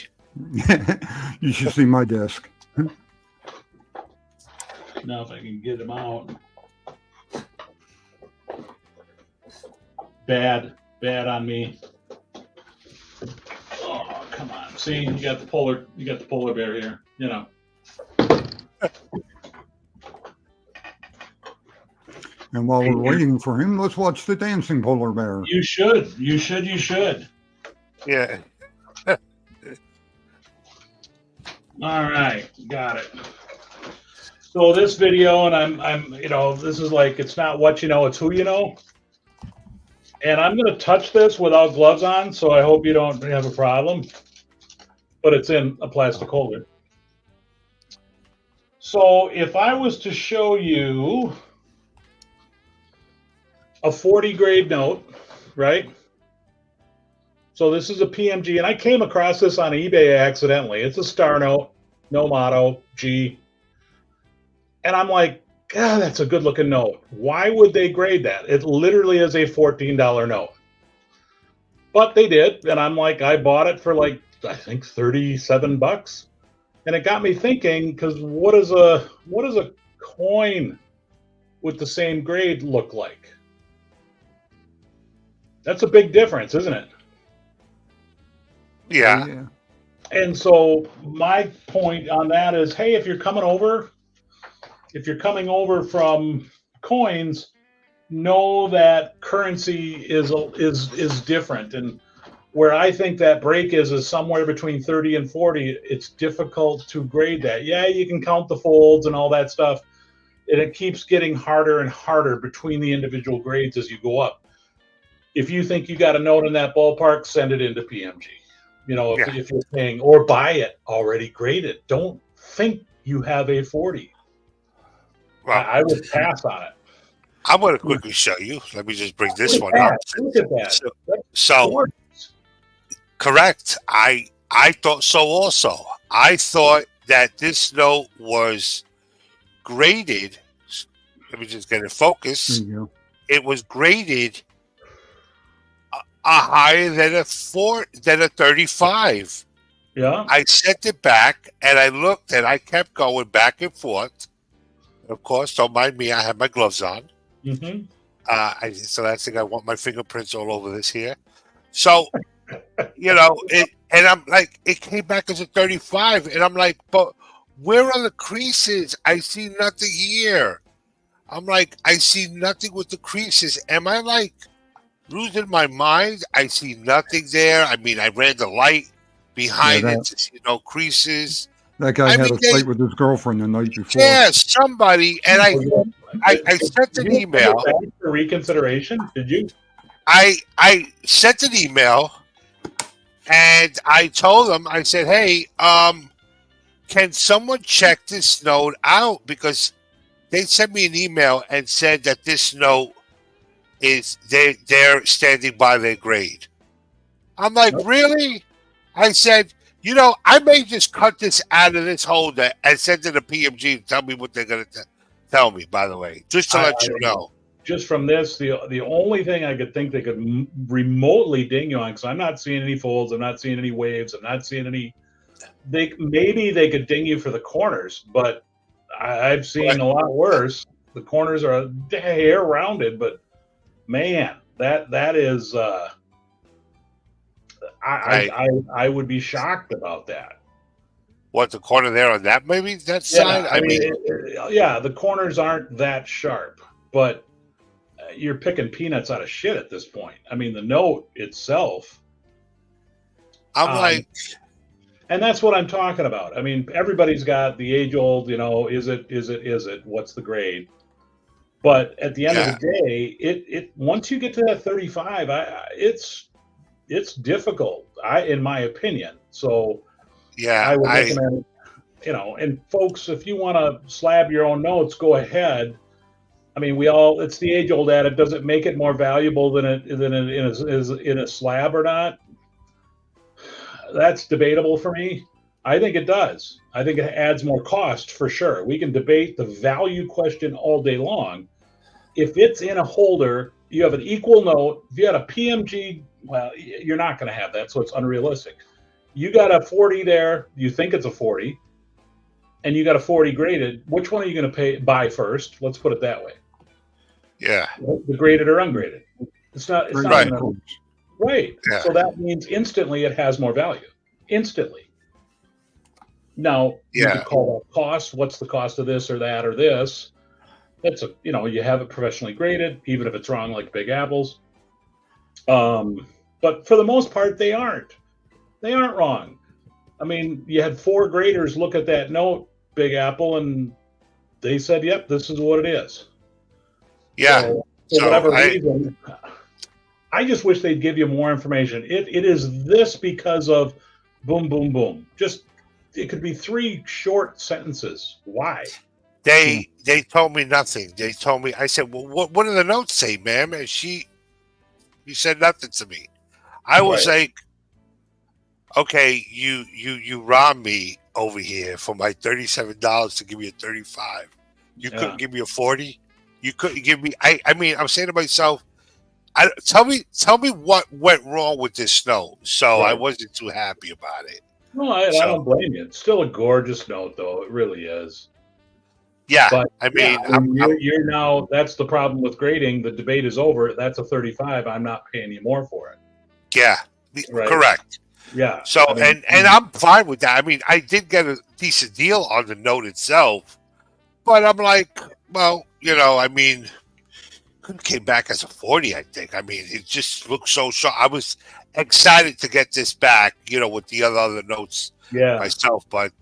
You should see my desk. Now if I can get them out. Bad on me. Oh, come on. See, you got the polar bear here, And while we're waiting for him, let's watch the dancing polar bear. You should. Yeah. All right, got it. So this video, and I'm this is like, it's not what you know, it's who you know. And I'm going to touch this without gloves on, so I hope you don't have a problem. But it's in a plastic holder. So if I was to show you a 40 grade note, right? So this is a PMG, and I came across this on eBay accidentally. It's a star note, no motto, G. And I'm like, God, that's a good looking note. Why would they grade that? It literally is a $14 note. But they did, and I'm like, I bought it for like, I think $37. And it got me thinking, because what does a coin with the same grade look like? That's a big difference, isn't it? Yeah. Yeah. And so my point on that is, hey, if you're coming over from coins, know that currency is different. And where I think that break is somewhere between 30 and 40. It's difficult to grade that. Yeah, you can count the folds and all that stuff. And it keeps getting harder and harder between the individual grades as you go up. If you think you got a note in that ballpark, send it into PMG. You know, if you're paying, or buy it already graded. Don't think you have a 40. Well, I would pass on it. I'm going to quickly show you. Let me just bring this one up. Look at that. So correct. I thought so also. I thought that this note was graded. Let me just get it focused. It was graded higher than a 35. Yeah. I sent it back and I looked and I kept going back and forth. Of course, don't mind me. I have my gloves on. Mm-hmm. So that's the thing. I want my fingerprints all over this here. So, you know, and I'm like, it came back as a 35, and I'm like, but where are the creases? I see nothing here. I'm like, I see nothing with the creases. Am I like losing my mind? I see nothing there. I mean, I ran the light behind it to see no creases. That guy had a fight with his girlfriend the night before. Yeah, somebody, and I sent an email for reconsideration. Did you? I sent an email, and I told them, I said, hey, can someone check this note out? Because they sent me an email and said that this note is they're standing by their grade. I'm like, really? I said, you know, I may just cut this out of this holder and send it to PMG and tell me what they're going to tell me, by the way, just to let you know. Just from this, the only thing I could think they could remotely ding you on, because I'm not seeing any folds, I'm not seeing any waves, I'm not seeing any. Maybe they could ding you for the corners, but I've seen a lot worse. The corners are a hair rounded, but man, that is. I would be shocked about that. What, the corner there on that, maybe that side? I mean, yeah, the corners aren't that sharp, but you're picking peanuts out of shit at this point. I mean, the note itself. I'm like, and that's what I'm talking about. I mean, everybody's got the age old, you know, is it? What's the grade? But at the end of the day, it once you get to that 35, it's difficult, in my opinion. So I would recommend, you know, and folks, if you want to slab your own notes, go ahead. I mean, it's the age old adage. Does it make it more valuable than in a slab or not? That's debatable for me. I think it does. I think it adds more cost for sure. We can debate the value question all day long. If it's in a holder, you have an equal note. If you had a PMG, well, you're not going to have that, so it's unrealistic. You got a 40 there. You think it's a 40, and you got a 40 graded. Which one are you going to buy first? Let's put it that way. Yeah. The graded or ungraded. It's not right. Right. Yeah. So that means instantly it has more value. Instantly. Now, you can call that cost. What's the cost of this or that or this? That's you have it professionally graded, even if it's wrong, like Big Apples. But for the most part, they aren't. They aren't wrong. I mean, you had 4 graders look at that note, Big Apple, and they said, "Yep, this is what it is." Yeah. So, for whatever reason, I just wish they'd give you more information. It is this because of boom, boom, boom. Just it could be 3 short sentences. Why? They told me nothing. They told me. I said, "Well, what do the notes say, ma'am?" And she said nothing to me. I was like, "Okay, you robbed me over here for my $37 to give me a 35. You couldn't give me a 40. You couldn't give me. I mean, I'm saying to myself, tell me what went wrong with this note. So I wasn't too happy about it. No, I don't blame you. It's still a gorgeous note, though. It really is. Yeah, but I mean, you're now. That's the problem with grading. The debate is over. That's a 35. I'm not paying you more for it. Yeah, correct. Yeah. So and I'm fine with that. I mean, I did get a decent deal on the note itself, but I'm like, well, I mean, it came back as a 40. I think. I mean, it just looked so sharp. I was excited to get this back, with the other notes myself, but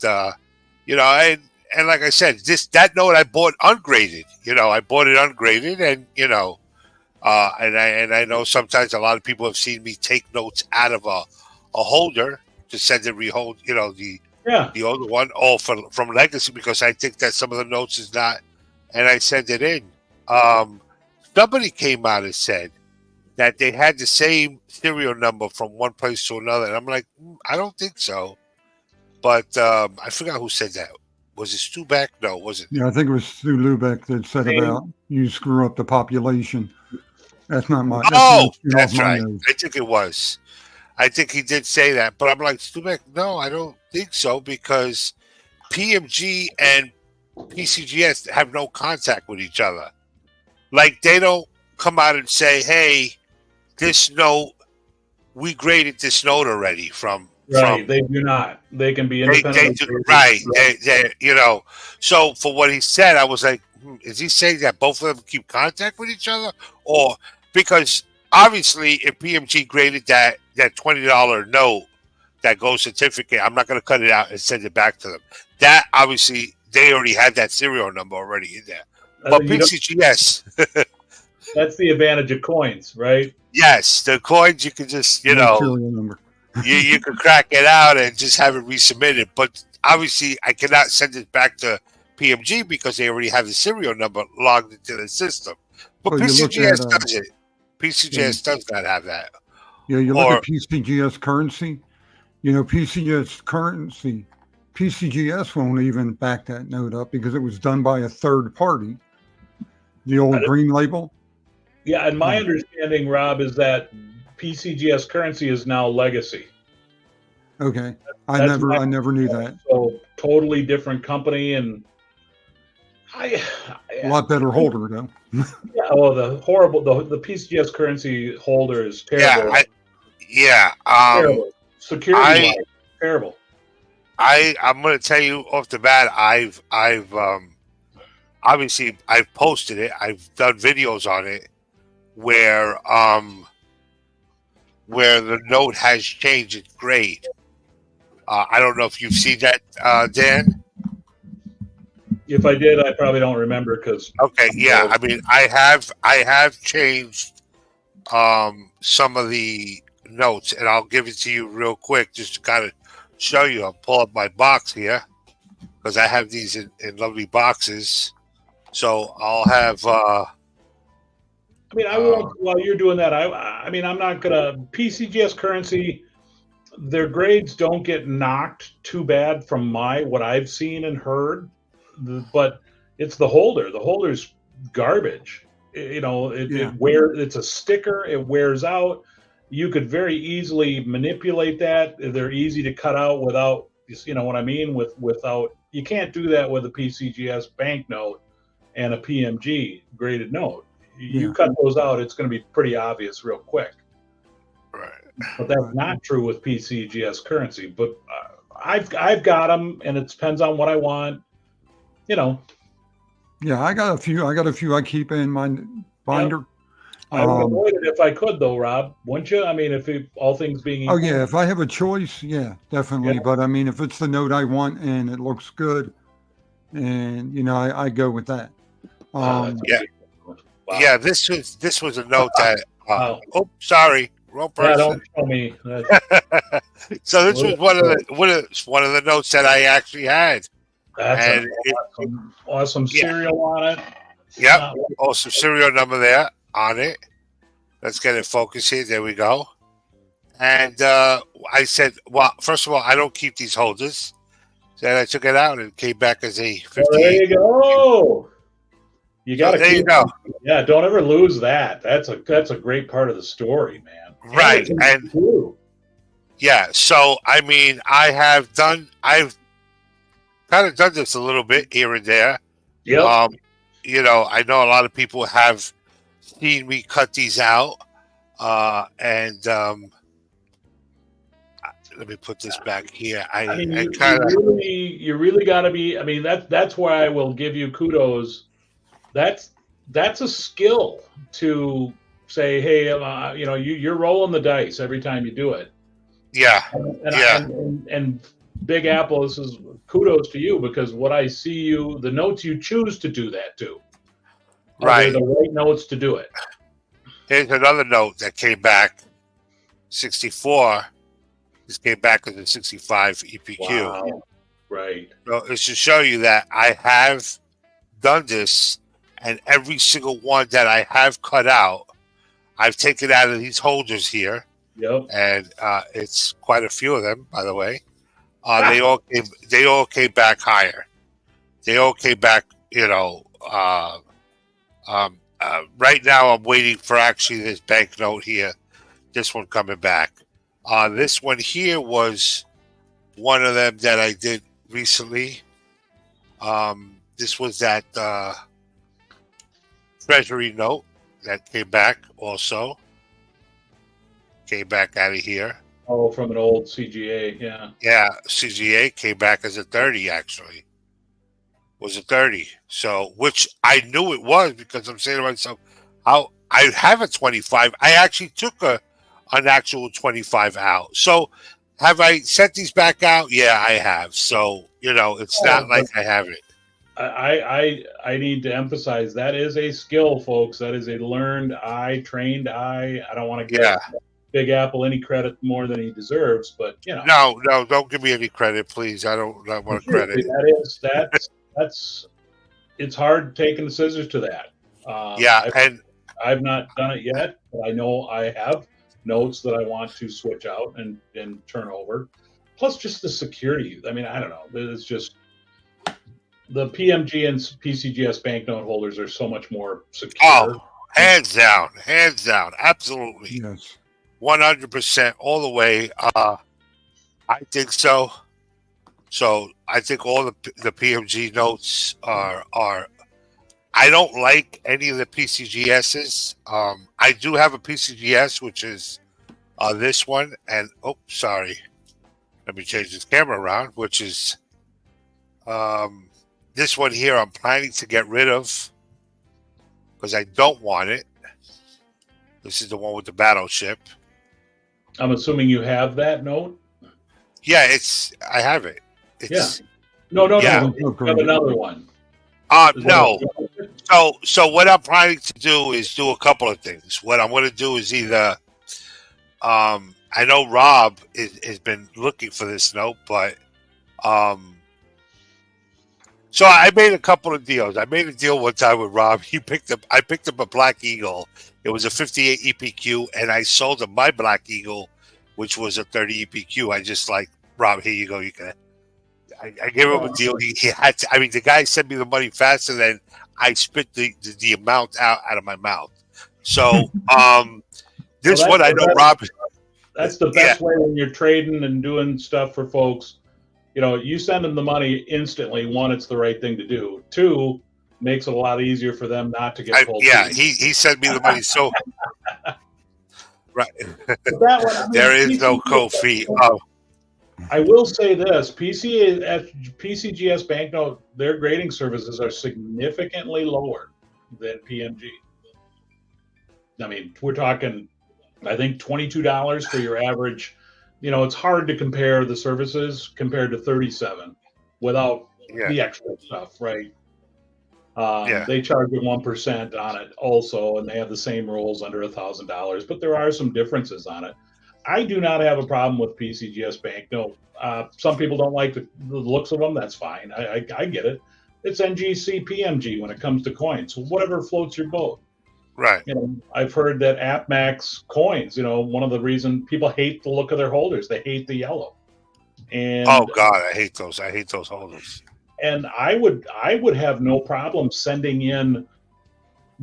and like I said, that note I bought ungraded. I bought it ungraded, and and I know sometimes a lot of people have seen me take notes out of a holder to send it rehold. The older one, all from Legacy, because I think that some of the notes is not, and I sent it in. Somebody came out and said that they had the same serial number from one place to another, and I'm like, I don't think so. But I forgot who said that. Was it Stu Beck? No, was it? Yeah, I think it was Stu Lubeck that said about you screw up the population. That's not my. That's right. I think it was. I think he did say that, but I'm like, Stu Beck, no, I don't think so, because PMG and PCGS have no contact with each other. Like, they don't come out and say, hey, this note, we graded this note already from. Right, they do not. They can be independent. So for what he said, I was like, is he saying that both of them keep contact with each other? Or because obviously if PMG graded that $20 note, that gold certificate, I'm not going to cut it out and send it back to them. That obviously, they already had that serial number already in there. But PCGS. That's the advantage of coins, right? Yes, the coins, you can just, serial number. you can crack it out and just have it resubmitted. But obviously, I cannot send it back to PMG because they already have the serial number logged into the system. But PCGS does it. PCGS does not have that. Yeah, you look at PCGS currency. PCGS won't even back that note up because it was done by a third party. The old green label. Yeah, and my understanding, Rob, is that PCGS currency is now Legacy. Okay, I never knew that. So totally different company, and a lot better holder though. The PCGS currency holder is terrible. Terrible. Security terrible. I'm going to tell you off the bat. I've obviously I've posted it. I've done videos on it where the note has changed its grade. I don't know if you've seen that, Dan. If I did, I probably don't remember because. Okay, yeah. I mean, I have changed some of the notes, and I'll give it to you real quick just to kind of show you. I'll pull up my box here because I have these in lovely boxes. So I'll have. I won't. While you're doing that, I'm not gonna PCGS currency. Their grades don't get knocked too bad from what I've seen and heard, but it's the holder. The holder's garbage. It's a sticker. It wears out. You could very easily manipulate that. They're easy to cut out without, what I mean? Without, you can't do that with a PCGS banknote and a PMG graded note. You cut those out, it's going to be pretty obvious real quick. Right. But that's not true with PCGS currency. But I've got them, and it depends on what I want. Yeah, I got a few. I keep in my binder. Yep. I would avoid it if I could, though, Rob. Wouldn't you? I mean, all things being equal. Oh yeah, if I have a choice, yeah, definitely. Yeah. But I mean, if it's the note I want and it looks good, and I go with that. Wow. Yeah. This was a note that. Oh, sorry, wrong person. Yeah, don't tell me. So this was one of the notes that I actually had. That's awesome serial on it. Yep, awesome serial number there on it. Let's get it focused here. There we go. And I said, well, first of all, I don't keep these holders. So I took it out and it came back as a 58. There you go. You got to there you go. Yeah, don't ever lose that. That's a great part of the story, man. Right, and yeah. So I mean, I've kind of done this a little bit here and there. Yep. You know, I know a lot of people have seen me cut these out, and let me put this back here. I mean, you really got to be. I mean, that's why I will give you kudos. That's a skill to say, hey, you know, you're rolling the dice every time you do it. Yeah. And Big Apple, this is kudos to you, because what I see the notes you choose to do that to, right, are the right notes to do it. Here's another note that came back, 64. This came back as a 65 EPQ. Wow. Right. So it's to show you that I have done this, and every single one that I have cut out, I've taken out of these holders here. Yep. And it's quite a few of them, by the way. They all came back higher. They all came back, you know. Right now, I'm waiting for actually this banknote here. This one coming back. This one here was one of them that I did recently. This was that Treasury note that came back also. Came back out of here. Oh, from an old CGA, yeah. Yeah, CGA came back as a 30, actually. Was a 30. So, which I knew it was, because I'm saying to myself, I have a 25. I actually took an actual 25 out. So, have I sent these back out? Yeah, I have. So, you know, it's not like I haven't. I need to emphasize that is a skill, folks. That is a learned eye, trained eye. I don't want to give Big Apple any credit more than he deserves, but you know. No, don't give me any credit, please. I don't want credit. That's it's hard taking the scissors to that. I've not done it yet, but I know I have notes that I want to switch out and turn over. Plus, just the security. I mean, I don't know. It's just the PMG and PCGS banknote holders are so much more secure. Oh, hands down, absolutely. Yes. 100% all the way. I think so. So I think all the PMG notes are. I don't like any of the PCGSs. I do have a PCGS, which is this one, and sorry, let me change this camera around. Which is this one here. I'm planning to get rid of because I don't want it. This is the one with the battleship. I'm assuming you have that note? Yeah, I have it. No. You have another one. No. So what I'm planning to do is do a couple of things. What I'm going to do is either, I know Rob has been looking for this note, but, so I made a couple of deals. I made a deal one time with Rob. I picked up a Black Eagle. It was a 58 EPQ, and I sold him my Black Eagle, which was a 30 EPQ. I just like, Rob, here you go. I gave him a deal. He had to. I mean, the guy sent me the money faster than I spit the amount out of my mouth. So this one I know, Rob. That's the best way when you're trading and doing stuff for folks. You know, you send them the money instantly. One, it's the right thing to do. Two, makes it a lot easier for them not to get pulled. He sent me the money. So right, that one, there is no cold fee. I will say this: PCGS banknote, their grading services are significantly lower than PMG. I mean, we're talking, I think, $22 for your average. You know, it's hard to compare the services compared to $37 without the extra stuff, right? They charge you 1% on it also, and they have the same rules under $1,000, but there are some differences on it. I do not have a problem with PCGS banknote. Some people don't like the looks of them. That's fine. I get it. It's NGC PMG when it comes to coins. Whatever floats your boat. Right. You know, I've heard that AppMax coins, you know, one of the reasons people hate the look of their holders. They hate the yellow. And oh God, I hate those. I hate those holders. And I would have no problem sending in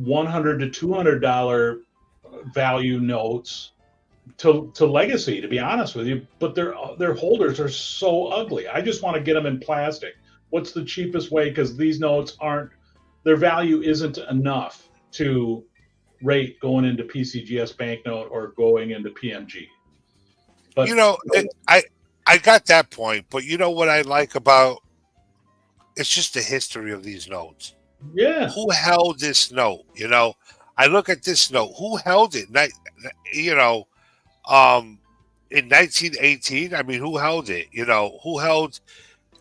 $100 to $200 value notes to legacy, to be honest with you, but their holders are so ugly. I just want to get them in plastic. What's the cheapest way? Because these notes their value isn't enough to rate going into PCGS banknote or going into PMG. But I got that point, but you know what I like about it's just the history of these notes. Yeah. Who held this note? I look at this note. Who held it? In 1918. I mean, who held it? Who held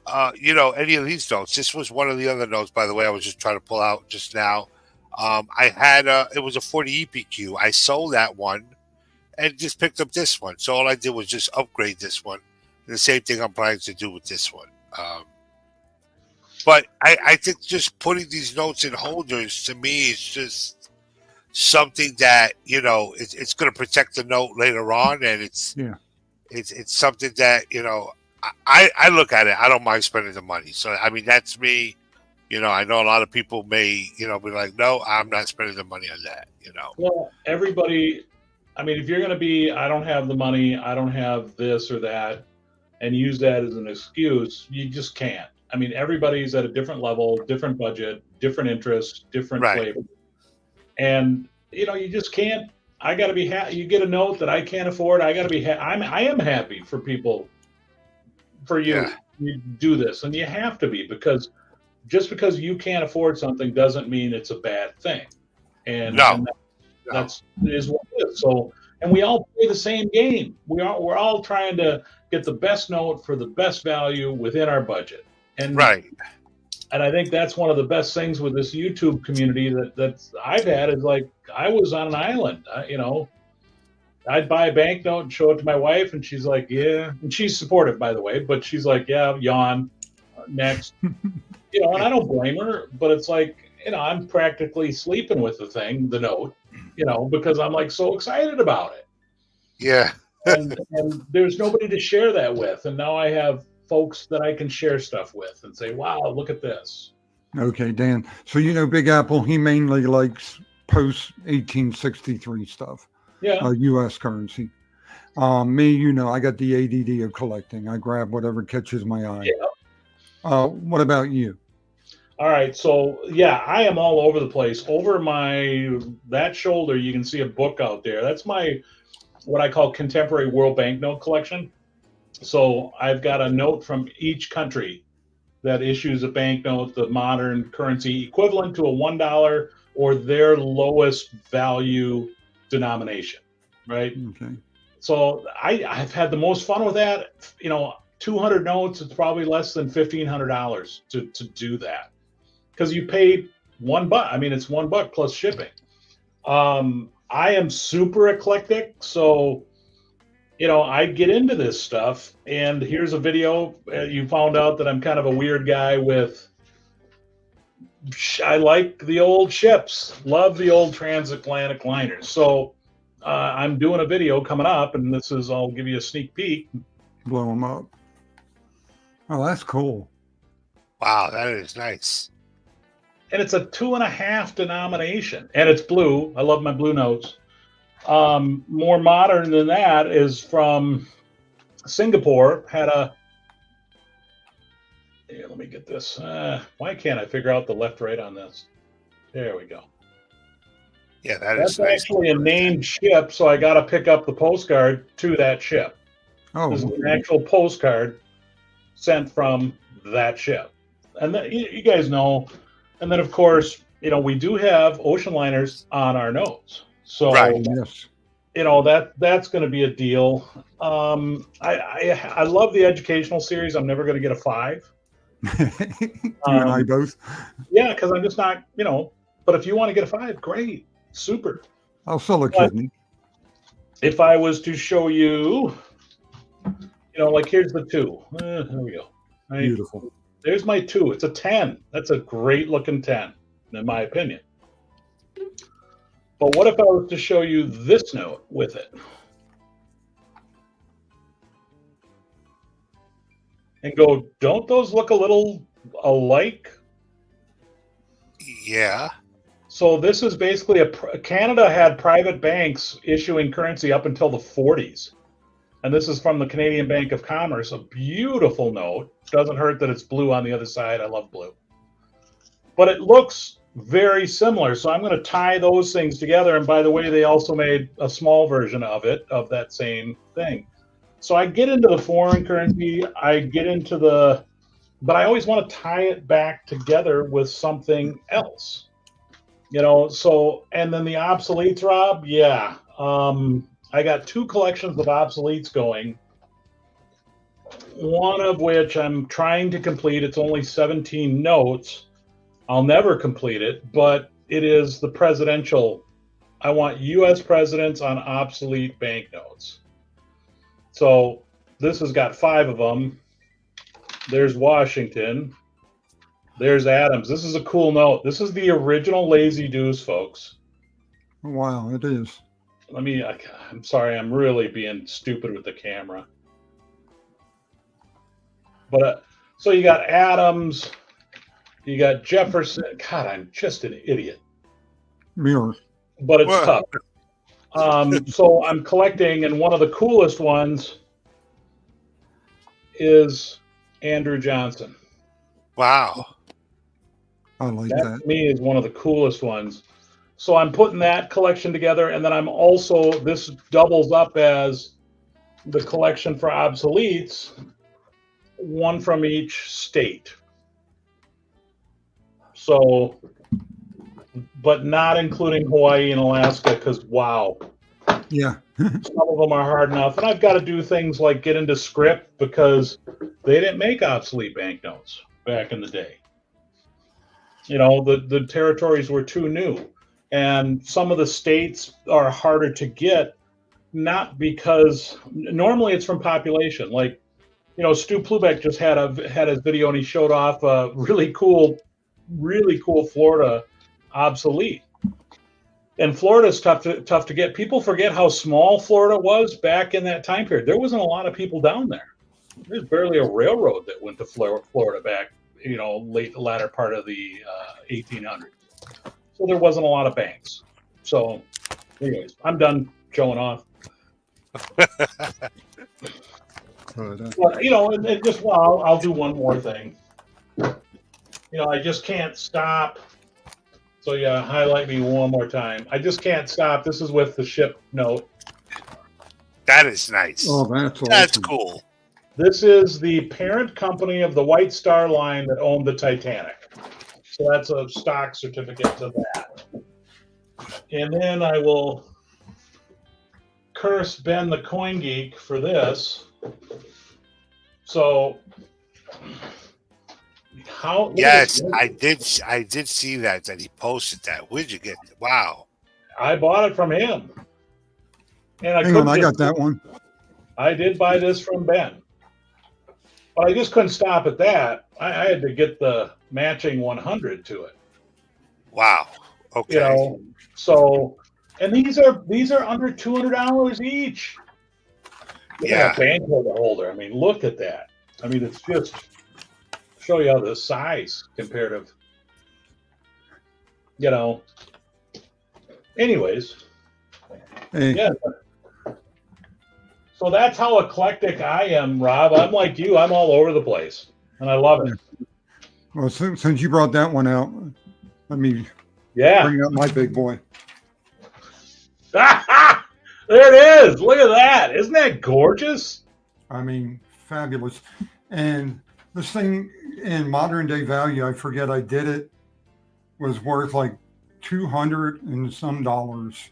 any of these notes? This was one of the other notes, by the way. I was just trying to pull out just now. I had it was a 40 EPQ. I sold that one and just picked up this one. So all I did was just upgrade this one. And the same thing I'm planning to do with this one. But I think just putting these notes in holders, to me, is just something that, it's going to protect the note later on. And it's something that, I look at it. I don't mind spending the money. So, I mean, that's me. I know a lot of people may, be like, no, I'm not spending the money on that, Well, everybody, I mean, if you're going to be, I don't have the money, I don't have this or that, and use that as an excuse, you just can't. I mean, everybody's at a different level, different budget, different interests, different flavor. And, you just can't. I got to be happy. You get a note that I can't afford. I got to be I am happy for people, for you. Yeah. You do this, and you have to be, because just because you can't afford something doesn't mean it's a bad thing. And that's is what it is. So, and we all play the same game. We're all trying to get the best note for the best value within our budget. And and I think that's one of the best things with this YouTube community that I've had is, like, I was on an island. I'd buy a banknote and show it to my wife, and she's like, yeah. And she's supportive, by the way, but she's like, yeah, yawn, next. And I don't blame her, but it's like, I'm practically sleeping with the note, because I'm, like, so excited about it. Yeah. and there's nobody to share that with. And now I have folks that I can share stuff with and say, wow, look at this. Okay, Dan. So, Big Apple, he mainly likes post 1863 stuff. Yeah. U.S. currency. Me, I got the ADD of collecting. I grab whatever catches my eye. Yeah. What about you? All right. So, yeah, I am all over the place. Over that shoulder, you can see a book out there. That's what I call contemporary world banknote collection. So I've got a note from each country that issues a banknote, the modern currency equivalent to a $1 or their lowest value denomination, right? Okay. So I've had the most fun with that. 200 notes, it's probably less than $1,500 to do that, because you pay $1. I mean, it's $1 plus shipping. I am super eclectic, so I get into this stuff. And here's a video. You found out that I'm kind of a weird guy I like the old ships, love the old transatlantic liners. So I'm doing a video coming up, and I'll give you a sneak peek. Blow them up. Oh, that's cool. Wow, that is nice. And it's a 2.5 denomination, and it's blue. I love my blue notes. More modern than that is from Singapore. Here, let me get this. Why can't I figure out the left-right on this? There we go. Yeah, that's nice. Actually a named ship, so I got to pick up the postcard to that ship. Oh, this is an actual postcard sent from that ship. And then, you guys know. And then, of course, we do have ocean liners on our notes. So, yes. That's going to be a deal. I love the educational series. I'm never going to get a 5. You and I both. Yeah, because I'm just not, But if you want to get a 5, great, super. I'll sell a kidney. If I was to show you, like here's the 2. There we go. Right? Beautiful. There's my 2. It's a 10. That's a great looking 10, in my opinion. But what if I was to show you this note with it? And go, don't those look a little alike? Yeah. So this is basically Canada had private banks issuing currency up until the 40s. And this is from the Canadian Bank of Commerce, a beautiful note. Doesn't hurt that it's blue on the other side. I love blue. But it looks very similar. So I'm going to tie those things together. And by the way, they also made a small version of it, of that same thing. So I get into the foreign currency. I get into but I always want to tie it back together with something else. So, and then the obsoletes, Rob, yeah. I got 2 collections of obsoletes going, one of which I'm trying to complete. It's only 17 notes. I'll never complete it, but it is the presidential. I want U.S. presidents on obsolete banknotes. So this has got 5 of them. There's Washington. There's Adams. This is a cool note. This is the original Lazy Deuce, folks. Wow, it is. I'm sorry, I'm really being stupid with the camera. But so you got Adams, you got Jefferson. God, I'm just an idiot. Mirror. But it's tough. So I'm collecting, and one of the coolest ones is Andrew Johnson. Wow. I like that. To me is one of the coolest ones. So I'm putting that collection together, and then I'm also, this doubles up as the collection for obsoletes, one from each state. So, but not including Hawaii and Alaska, because wow. Yeah. Some of them are hard enough. And I've got to do things like get into script because they didn't make obsolete banknotes back in the day. The territories were too new. And some of the states are harder to get, not because normally it's from population. Like, Stu Plubeck just had his video and he showed off a really cool Florida obsolete. And Florida's tough to get. People forget how small Florida was back in that time period. There wasn't a lot of people down there. There's barely a railroad that went to Florida back, latter part of the 1800s. So there wasn't a lot of banks. So, anyways, I'm done showing off. Well, I'll do one more thing. I just can't stop. So yeah, highlight me one more time. I just can't stop. This is with the ship note. That is nice. Oh, that's awesome. That's cool. This is the parent company of the White Star Line that owned the Titanic. So that's a stock certificate to that. And then I will curse Ben the Coin Geek for this. So Yes, I did see that he posted that. Where'd you get it? Wow. I bought it from him. And I got that one. I did buy this from Ben. But I just couldn't stop at that. I had to get the matching 100 to it. Wow. Okay. So, and these are under $200 each. Yeah. Banknote holder. I mean, look at that. I mean, it's just show you how the size comparative. Anyways. Hey. Yeah. So that's how eclectic I am, Rob. I'm like you. I'm all over the place, and I love it. Well, since you brought that one out, let me bring up my big boy. There it is. Look at that. Isn't that gorgeous? I mean, fabulous. And this thing in modern day value, I forget I did it, was worth like $200 and some dollars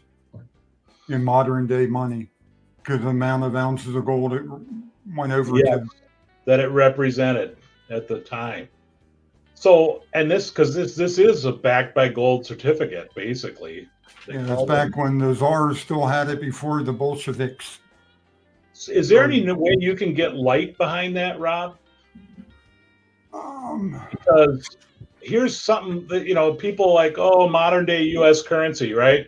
in modern day money. Because the amount of ounces of gold it went over to. That it represented at the time. So, and this is a backed by gold certificate, basically. It's back when the Tsars still had it before the Bolsheviks. Is there any way you can get light behind that, Rob? Because here's something that, people like, modern day U.S. currency, right?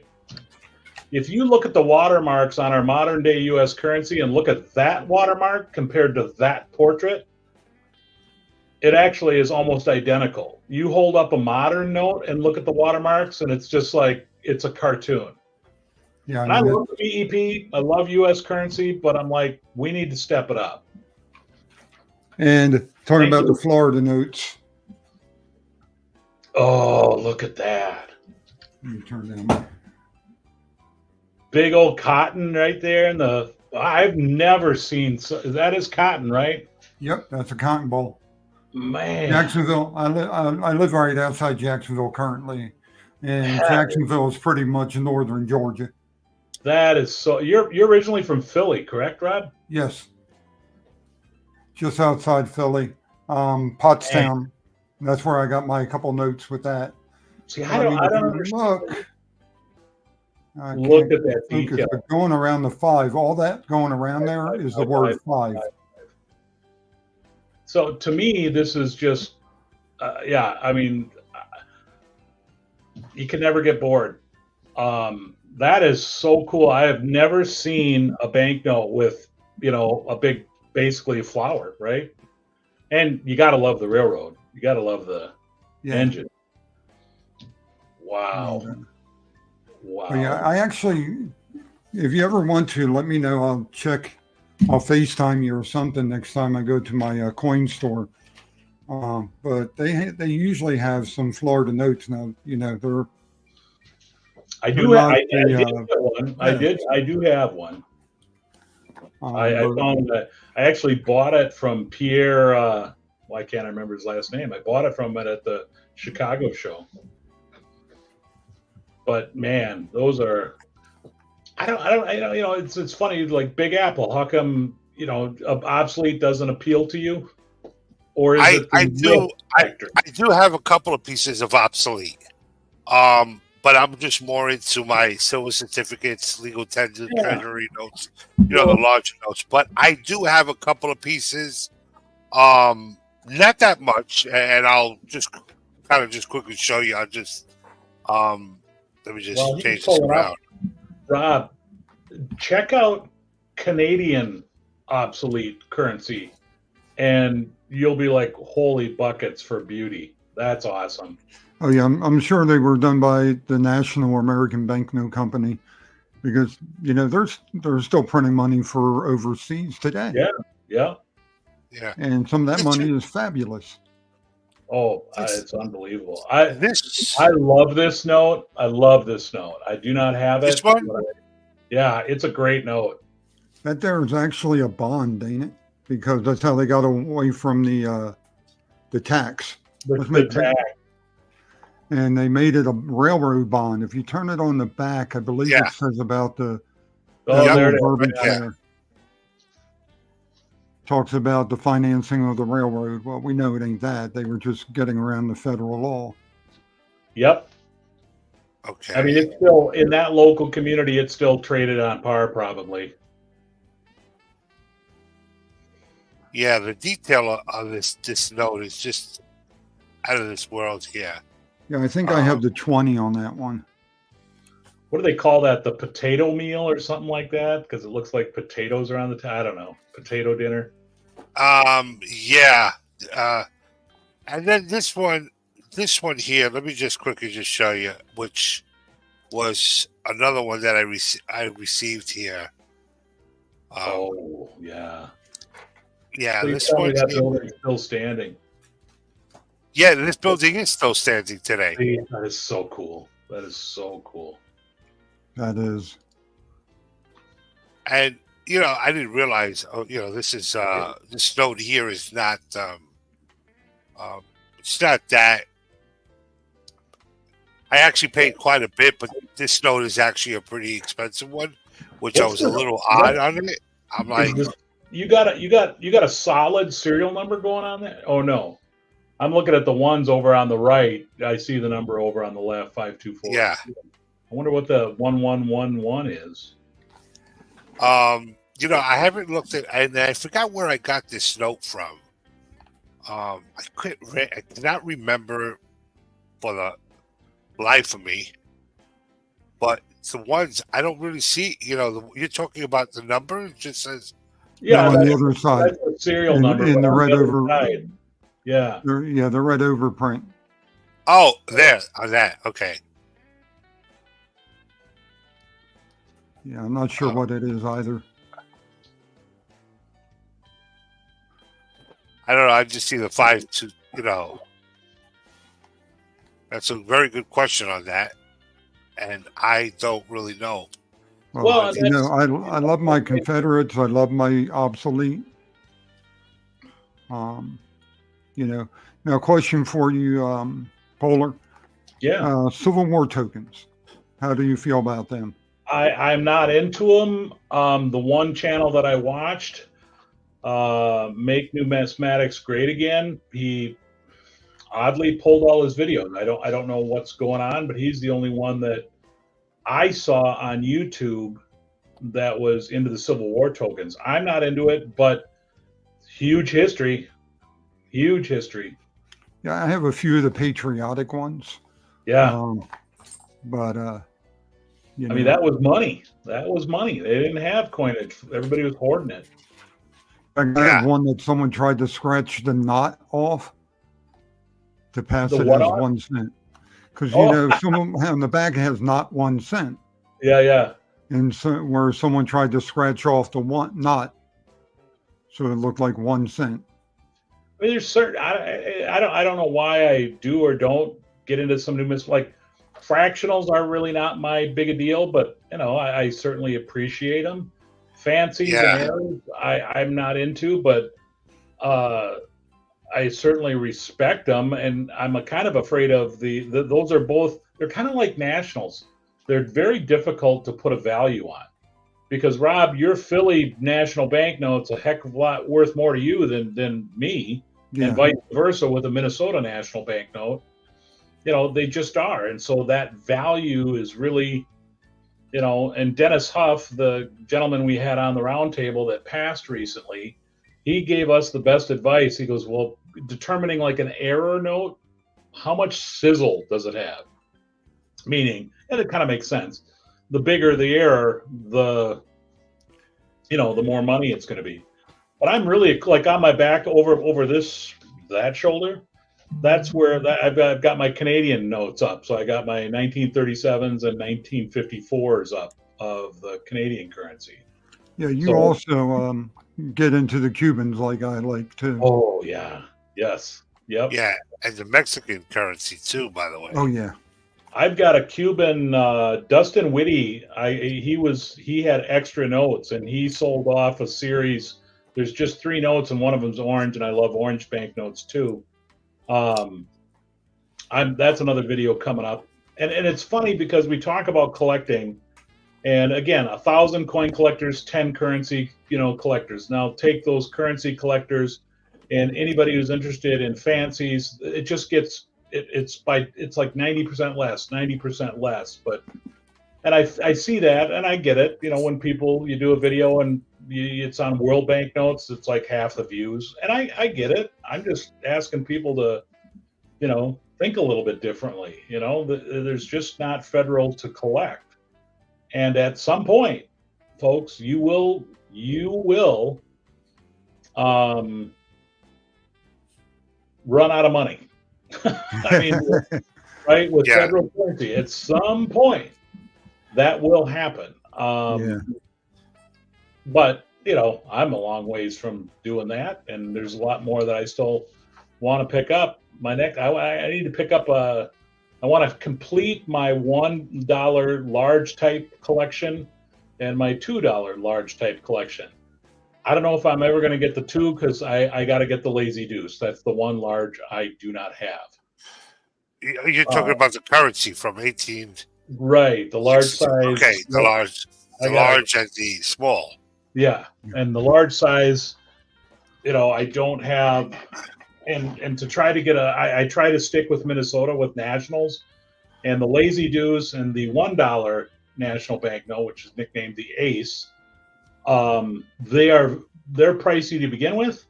If you look at the watermarks on our modern day U.S. currency and look at that watermark compared to that portrait, It actually is almost identical. You hold up a modern note and look at the watermarks, and it's just like it's a cartoon. Yeah, And I love the BEP. I love U.S. currency, but I'm like, we need to step it up. And talking about the Florida notes. Oh, look at that. Let me turn down. Big old cotton right there. I've never seen, that is cotton, right? Yep, that's a cotton bowl. Man. Jacksonville, I live right outside Jacksonville currently. And Jacksonville is pretty much northern Georgia. That is so, you're originally from Philly, correct, Rob? Yes. Just outside Philly. Pottstown. That's where I got my couple notes with that. See, I don't understand. Look at that detail. But going around the 5, all that going around there is the word 5. So to me, this is just, I mean, you can never get bored. That is so cool. I have never seen a banknote with, a big, basically a flower, right? And you got to love the railroad. You got to love the engine. Wow. Wow. Well, yeah, I actually, if you ever want to, let me know. I'll FaceTime you or something next time I go to my coin store. But they usually have some Florida notes now. They're. I do have one. I do have one. I found that I actually bought it from Pierre. Why can't I remember his last name? I bought it from it at the Chicago show. But man, those are. I don't. It's funny. Like Big Apple, how come obsolete doesn't appeal to you? Or is it? I do have a couple of pieces of obsolete. But I'm just more into my silver certificates, legal tender, treasury notes, the larger notes. But I do have a couple of pieces, not that much, and I'll just quickly show you. I'll just let me just change this around. Rob, check out Canadian obsolete currency, and you'll be like, holy buckets for beauty. That's awesome. Oh yeah, I'm sure they were done by the National American Banknote Company, because they're still printing money for overseas today. Yeah. And some of that money is fabulous. Oh, it's unbelievable. I love this note. I do not have it. This one? Yeah, it's a great note. That there is actually a bond, ain't it? Because that's how they got away from the tax. The tax. And they made it a railroad bond. If you turn it on the back, I believe it says about the verbiage there. Talks about the financing of the railroad. Well, we know it ain't that. They were just getting around the federal law. Yep. Okay. I mean, it's still in that local community. It's still traded on par, probably. Yeah, the detail of this note is just out of this world here. Yeah, I think I have the 20 on that one. What do they call that? The potato meal or something like that? Because it looks like potatoes are on the top. I don't know. Potato dinner. Yeah. And then this one here, let me just quickly show you, which was another one that I received here. Yeah. Yeah, Please this tell me one that building is still standing. Yeah, this building is still standing today. That is so cool. That is. And I didn't realize. This is this note here is not. It's not that. I actually paid quite a bit, but this note is actually a pretty expensive one, which I was a little odd on it. I'm like, you got a solid serial number going on there? Oh no. I'm looking at the ones over on the right. I see the number over on the left, 524. Yeah. I wonder what the 1111 is. I haven't looked at, and I forgot where I got this note from. I cannot remember for the life of me. But the ones I don't really see. You're talking about the number. It just says on the other side. That's the serial number in the red over. Side. Yeah. The red overprint. Oh, there on that. Okay. Yeah, I'm not sure what it is either. I don't know. I just see the 5-2. That's a very good question on that, and I don't really know. Well, I love my Confederates. I love my obsolete. Now question for you, Polar. Yeah. Civil War tokens. How do you feel about them? I'm not into them. The one channel that I watched, Make Numismatics Great Again, he oddly pulled all his videos. I don't know what's going on, but he's the only one that I saw on YouTube that was into the Civil War tokens. I'm not into it, but huge history. Huge history. Yeah, I have a few of the patriotic ones. Yeah. But I mean, that was money. That was money. They didn't have coinage. Everybody was hoarding it. I have one that someone tried to scratch the knot off to pass it as 1 cent. Because, some of them on the back has not 1 cent. Yeah. And so where someone tried to scratch off the knot, so it looked like 1 cent. I mean, there's certain, I don't know why I do or don't get into some like fractionals are really not my big a deal, but I certainly appreciate them. Fancies and errors, I'm not into, but I certainly respect them, and I'm kind of afraid of those are both. They're kind of like nationals. They're very difficult to put a value on, because Rob, your Philly national banknote's a heck of a lot worth more to you than me, and vice versa with a Minnesota national banknote. They just are, and so that value is really, and Dennis Huff, the gentleman we had on the roundtable that passed recently, he gave us the best advice. He goes, well, determining like an error note, how much sizzle does it have? Meaning, and it kind of makes sense. The bigger the error, the more money it's going to be. But I'm really like on my back over that shoulder. That's where I've got my Canadian notes up. So I got my 1937s and 1954s up of the Canadian currency. Yeah, you also get into the Cubans like I like too. Oh yeah, yes, yep. Yeah, and the Mexican currency too, by the way. Oh yeah. I've got a Cuban, Dustin Whitty. He had extra notes, and he sold off a series. There's just 3 notes, and one of them's orange, and I love orange banknotes too. That's another video coming up, and it's funny because we talk about collecting, and again, 1,000 coin collectors, 10 currency, collectors. Now take those currency collectors, and anybody who's interested in fancies, it just gets. It's like 90% less, and I see that, and I get it. When you do a video and it's on World Bank notes, it's like half the views, and I get it. I'm just asking people to, think a little bit differently. There's just not federal to collect, and at some point, folks, you will run out of money. I mean, right, with federal currency, at some point that will happen. But I'm a long ways from doing that, and there's a lot more that I still want to pick up. I need to pick up I want to complete my $1 large type collection and my $2 large type collection. I don't know if I'm ever going to get the 2 because I got to get the Lazy Deuce. That's the 1 large I do not have. You're talking about the currency from 18. Right, the large size. Okay, the large and the small. Yeah, and the large size, I don't have, and to try to get I try to stick with Minnesota with nationals, and the Lazy Deuce and the $1 national banknote, which is nicknamed the Ace. They're pricey to begin with,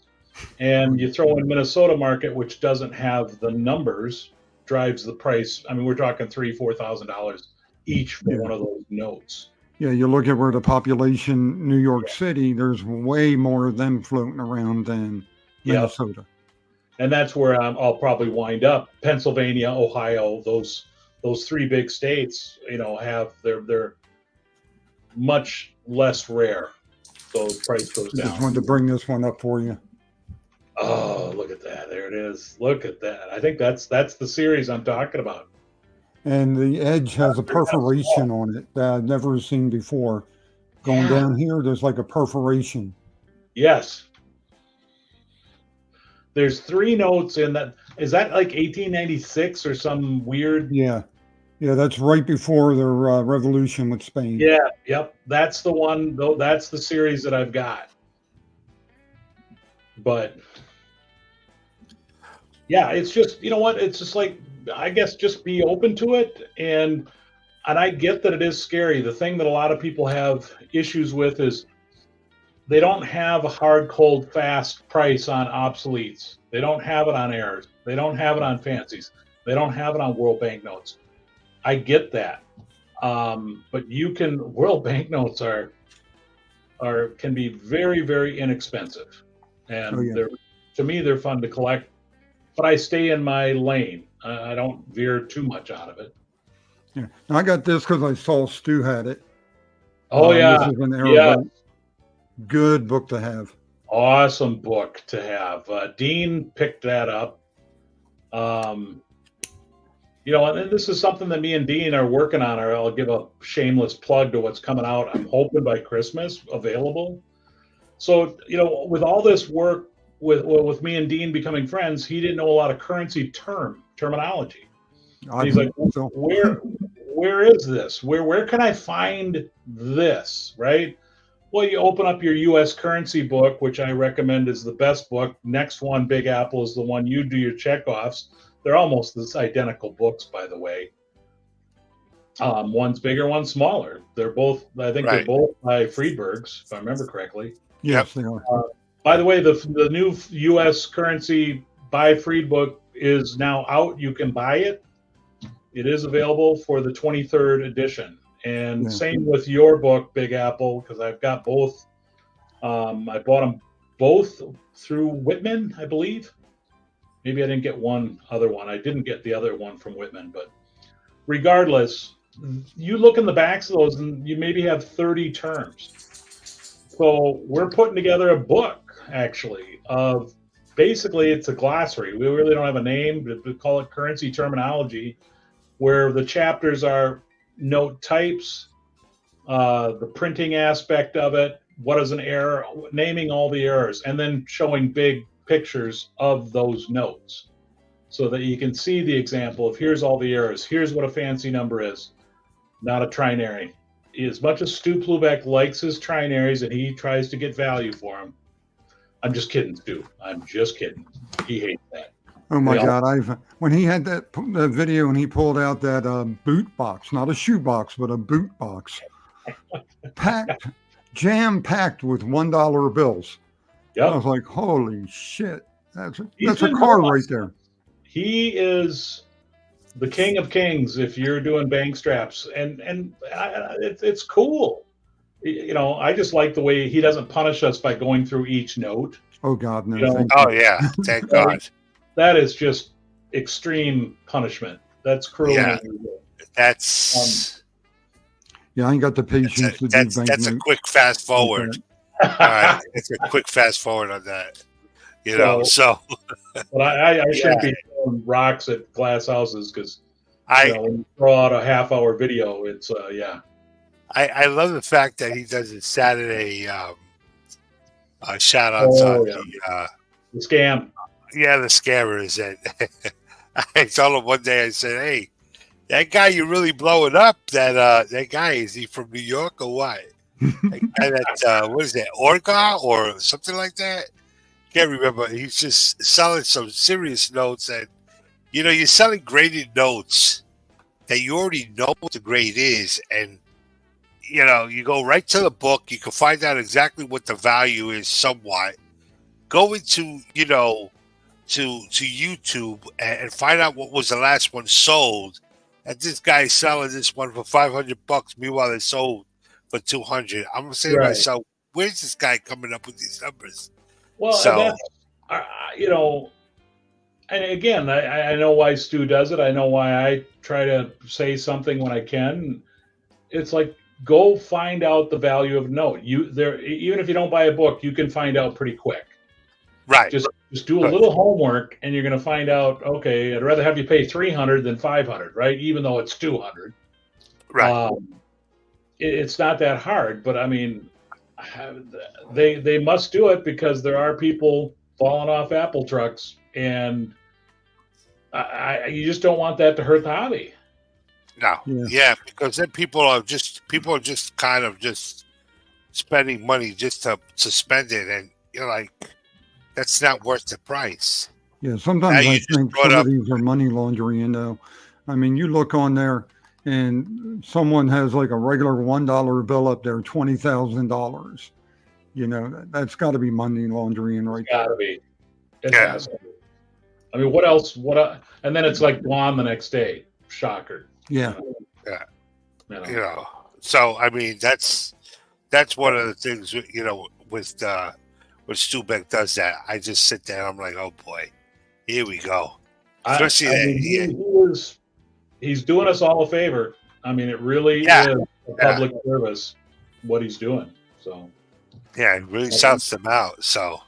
and you throw in Minnesota market, which doesn't have the numbers, drives the price. I mean, we're talking $3,000-$4,000 each for one of those notes. Yeah, you look at where the population, New York City, there's way more of them floating around than Minnesota. and that's where I'll probably wind up. Pennsylvania, Ohio, those three big states, have they're much less rare, so the price goes I down. just wanted to bring this one up for you. Oh, look at that! There it is. Look at that. I think that's the series I'm talking about. And the edge has a perforation on it that I've never seen before. Going down here, there's like a perforation. Yes. There's 3 notes in that. Is that like 1896 or some weird? Yeah. Yeah, that's right before the revolution with Spain. Yeah, yep. That's the one, though. That's the series that I've got. But yeah, it's just, you know what? It's just like, I guess, just be open to it. And I get that it is scary. The thing that a lot of people have issues with is they don't have a hard, cold, fast price on obsoletes. They don't have it on errors. They don't have it on fancies. They don't have it on world banknotes. I get that. But world banknotes can be very, very inexpensive. And to me, they're fun to collect, but I stay in my lane. I don't veer too much out of it. Yeah. And I got this because I saw Stu had it. Oh, yeah. This is an airboat. Good book to have. Awesome book to have. Dean picked that up. And this is something that me and Dean are working on. Or I'll give a shameless plug to what's coming out. I'm hoping by Christmas available. So, with all this work with me and Dean becoming friends, he didn't know a lot of currency terminology. He's like, where is this? Where can I find this? Right? Well, you open up your U.S. currency book, which I recommend is the best book. Next one, Big Apple, is the one you do your checkoffs. They're almost identical books, by the way. One's bigger, one's smaller. They're both, I think they're both by Friedberg's, if I remember correctly. Yes, they are. By the way, the new U.S. currency by Fried book is now out. You can buy it. It is available for the 23rd edition. And same with your book, Big Apple, because I've got both. I bought them both through Whitman, I believe. Maybe I didn't get one other one. I didn't get the other one from Whitman. But regardless, you look in the backs of those and you maybe have 30 terms. So we're putting together a book, actually, of basically it's a glossary. We really don't have a name. We call it currency terminology, where the chapters are note types, the printing aspect of it, what is an error, naming all the errors, and then showing big pictures of those notes so that you can see the example of here's all the errors. Here's what a fancy number is, not a trinary. As much as Stu Plubeck likes his trinaries and he tries to get value for them, I'm just kidding, Stu. I'm just kidding. He hates that. Oh my God! When he had that video and he pulled out that boot box, not a shoe box, but a boot box, jam packed with $1 bills. Yep. I was like, holy shit! That's a car right there. He is the king of kings if you're doing bank straps, and it's cool. I just like the way he doesn't punish us by going through each note. Oh God, no! Thank God. That is just extreme punishment. That's cruel. Yeah, that's. I ain't got the patience to do bank That's a quick fast forward. All right, it's a quick fast forward on that. But I shouldn't be throwing rocks at glass houses because when you throw out a half-hour video, it's I love the fact that he does his Saturday shout-outs on the scam. Yeah, the scammers. And I told him one day, I said, hey, that guy you're really blowing up, that guy, is he from New York or what? That guy that, what is that, Orga or something like that? Can't remember. He's just selling some serious notes. And, you're selling graded notes that you already know what the grade is. And, you go right to the book. You can find out exactly what the value is somewhat. Go into, to YouTube and find out what was the last one sold. And this guy is selling this one for $500. Meanwhile, it sold for $200. I'm gonna say to myself, where's this guy coming up with these numbers? Well, And again, I know why Stu does it. I know why I try to say something when I can. It's like, go find out the value of a note. Even if you don't buy a book, you can find out pretty quick. Right. Just do a little homework, and you're going to find out. Okay, I'd rather have you pay $300 than $500, right? Even though it's $200. Right. It's not that hard, but I mean, they must do it because there are people falling off Apple trucks, and you just don't want that to hurt the hobby. No, yeah, because then people are just kind of just spending money just to spend it, and you're like, that's not worth the price. Yeah, sometimes I think some of these are money laundering. I mean, you look on there, and someone has like a regular $1 bill up there, $20,000. That's got to be money laundering, right? Got to be. It has to be. I mean, what else? And then it's like gone the next day. Shocker. Yeah. Yeah. So I mean, that's one of the things. When Stu Beck does that, I just sit there and I'm like, oh boy, here we go. Especially he's doing us all a favor. I mean, it really is a public service what he's doing. So yeah, it really shouts them out. So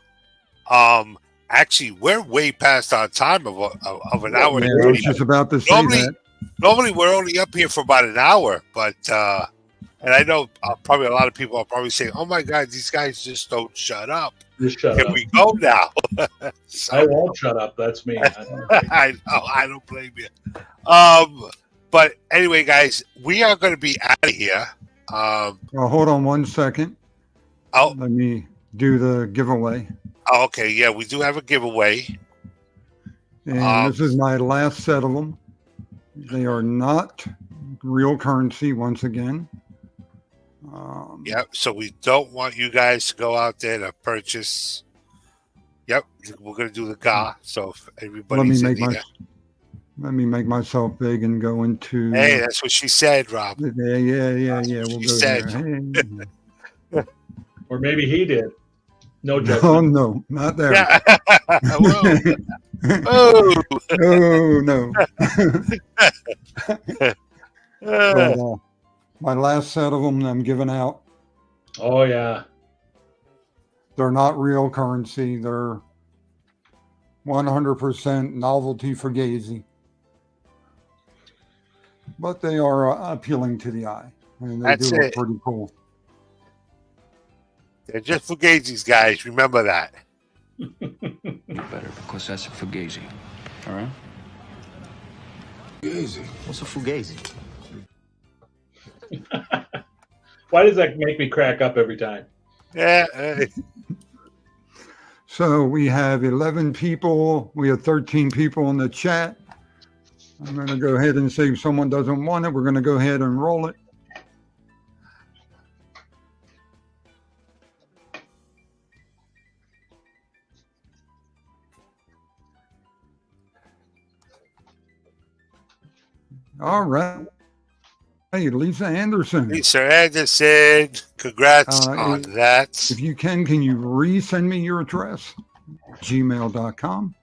actually, we're way past our time of an hour. Yeah, I was just about to say that. Normally, we're only up here for about an hour, but and I know probably a lot of people are probably saying, "Oh my God, these guys just don't shut up." Just shut up. Here we go now. So, I won't shut up. That's me. I know. I don't blame you. But anyway, guys, we are going to be out of here. Well, hold on one second. Oh, let me do the giveaway. Oh, okay. Yeah, we do have a giveaway. And this is my last set of them. They are not real currency once again. Yep. So we don't want you guys to go out there to purchase. Yep. We're going to do the GA. So if everybody's let me make myself big and go into. Hey, that's what she said, Rob. Yeah. We'll go there. Or maybe he did. No judgment. Oh, no, not there. Yeah. Oh, no. But, my last set of them I'm giving out. Oh, yeah. They're not real currency. They're 100% novelty fugazi. But they are appealing to the eye. And they do look pretty cool. They're just fugazis, guys. Remember that. Better, because that's a fugazi. All right? Fugazi. What's a fugazi? Why does that make me crack up every time? Yeah. So we have 11 people. We have 13 people in the chat. I'm going to go ahead and say if someone doesn't want it, we're going to go ahead and roll it. All right. Hey, Lisa Anderson. Lisa Anderson, congrats on that. If you can you resend me your address? gmail.com.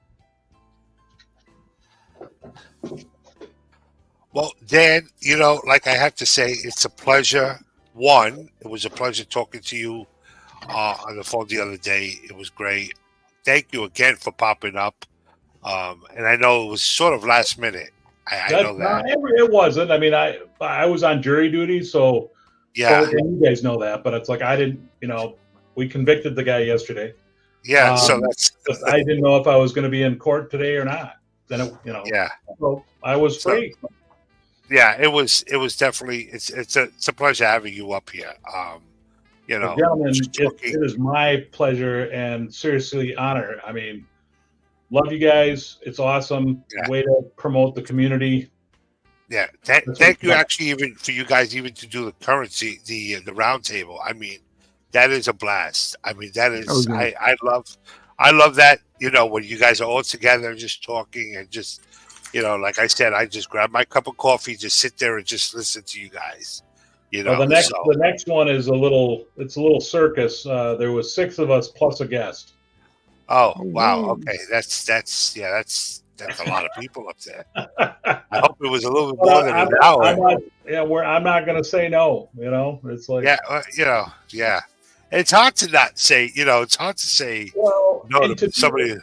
Well, Dan, like I have to say, it's a pleasure. One, it was a pleasure talking to you on the phone the other day. It was great. Thank you again for popping up. And I know it was sort of last minute. I know that. It wasn't. I mean, I was on jury duty, so yeah, you guys know that. But it's like I didn't. We convicted the guy yesterday. Yeah, so that's. I didn't know if I was going to be in court today or not. Then Yeah. So I was free. Yeah, it was definitely. It's a pleasure having you up here. Gentlemen, it is my pleasure and seriously honor. I mean. Love you guys. It's awesome. Yeah. Way to promote the community. Yeah. Thank you actually even for you guys even to do the currency, the round table. I mean, that is a blast. I mean, that is I love that, when you guys are all together and just talking and just, like I said, I just grab my cup of coffee, just sit there and just listen to you guys. Well, the next one is a little circus. There was 6 of us plus a guest. Oh wow! Okay, that's That's a lot of people up there. I hope it was a little bit more than an hour. I'm not going to say no. It's like yeah. And it's hard to not say. It's hard to say no to somebody.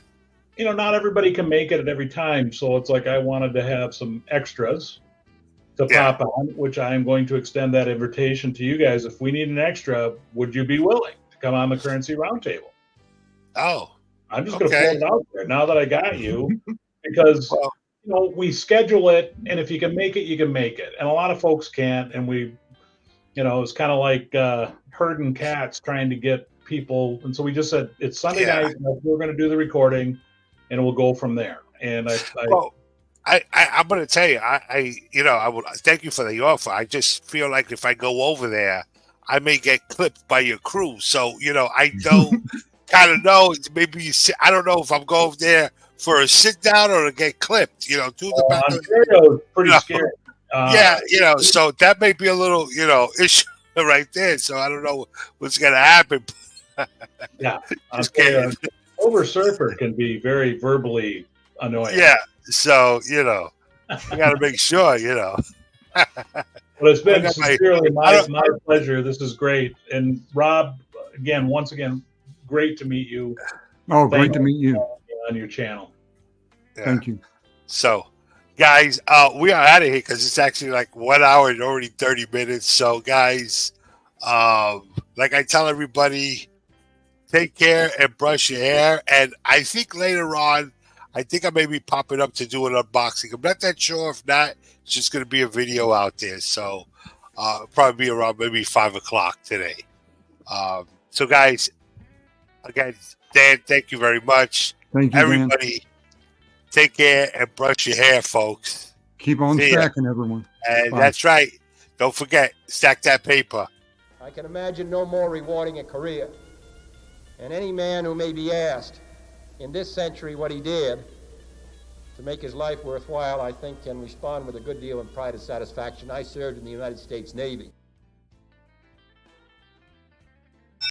Not everybody can make it at every time, so it's like I wanted to have some extras to pop on, which I am going to extend that invitation to you guys. If we need an extra, would you be willing to come on the Currency Roundtable? Oh, I'm just going to throw it out there now that I got you, because we schedule it, and if you can make it, you can make it, and a lot of folks can't, and it's kind of like herding cats trying to get people, and so we just said it's Sunday night. We're going to do the recording, and we'll go from there. And I'm going to tell you, I would thank you for the offer. I just feel like if I go over there, I may get clipped by your crew. So, I don't kind of know. Maybe I don't know if I'm going there for a sit down or to get clipped. Ontario's pretty scary. So that may be a little, issue right there. So I don't know what's going to happen. Yeah, just kidding. Over surfer can be very verbally annoying. Yeah, so you got to make sure. But it's been sincerely my pleasure. This is great, and Rob, once again, great to meet you. Oh, great to meet you on your channel. Yeah. Thank you. So, guys, we are out of here because it's actually like 1 hour and already 30 minutes. So, guys, like I tell everybody, take care and brush your hair. And I think later on, I may be popping up to do an unboxing. I'm not that sure. If not, it's just going to be a video out there. So probably be around maybe 5 o'clock today. So, guys, again, Dan, thank you very much. Thank you, everybody. Dan. Take care and brush your hair, folks. Keep on stacking, everyone. And that's right. Don't forget, stack that paper. I can imagine no more rewarding a career. And any man who may be asked in this century what he did to make his life worthwhile, I think can respond with a good deal of pride and satisfaction. I served in the United States Navy.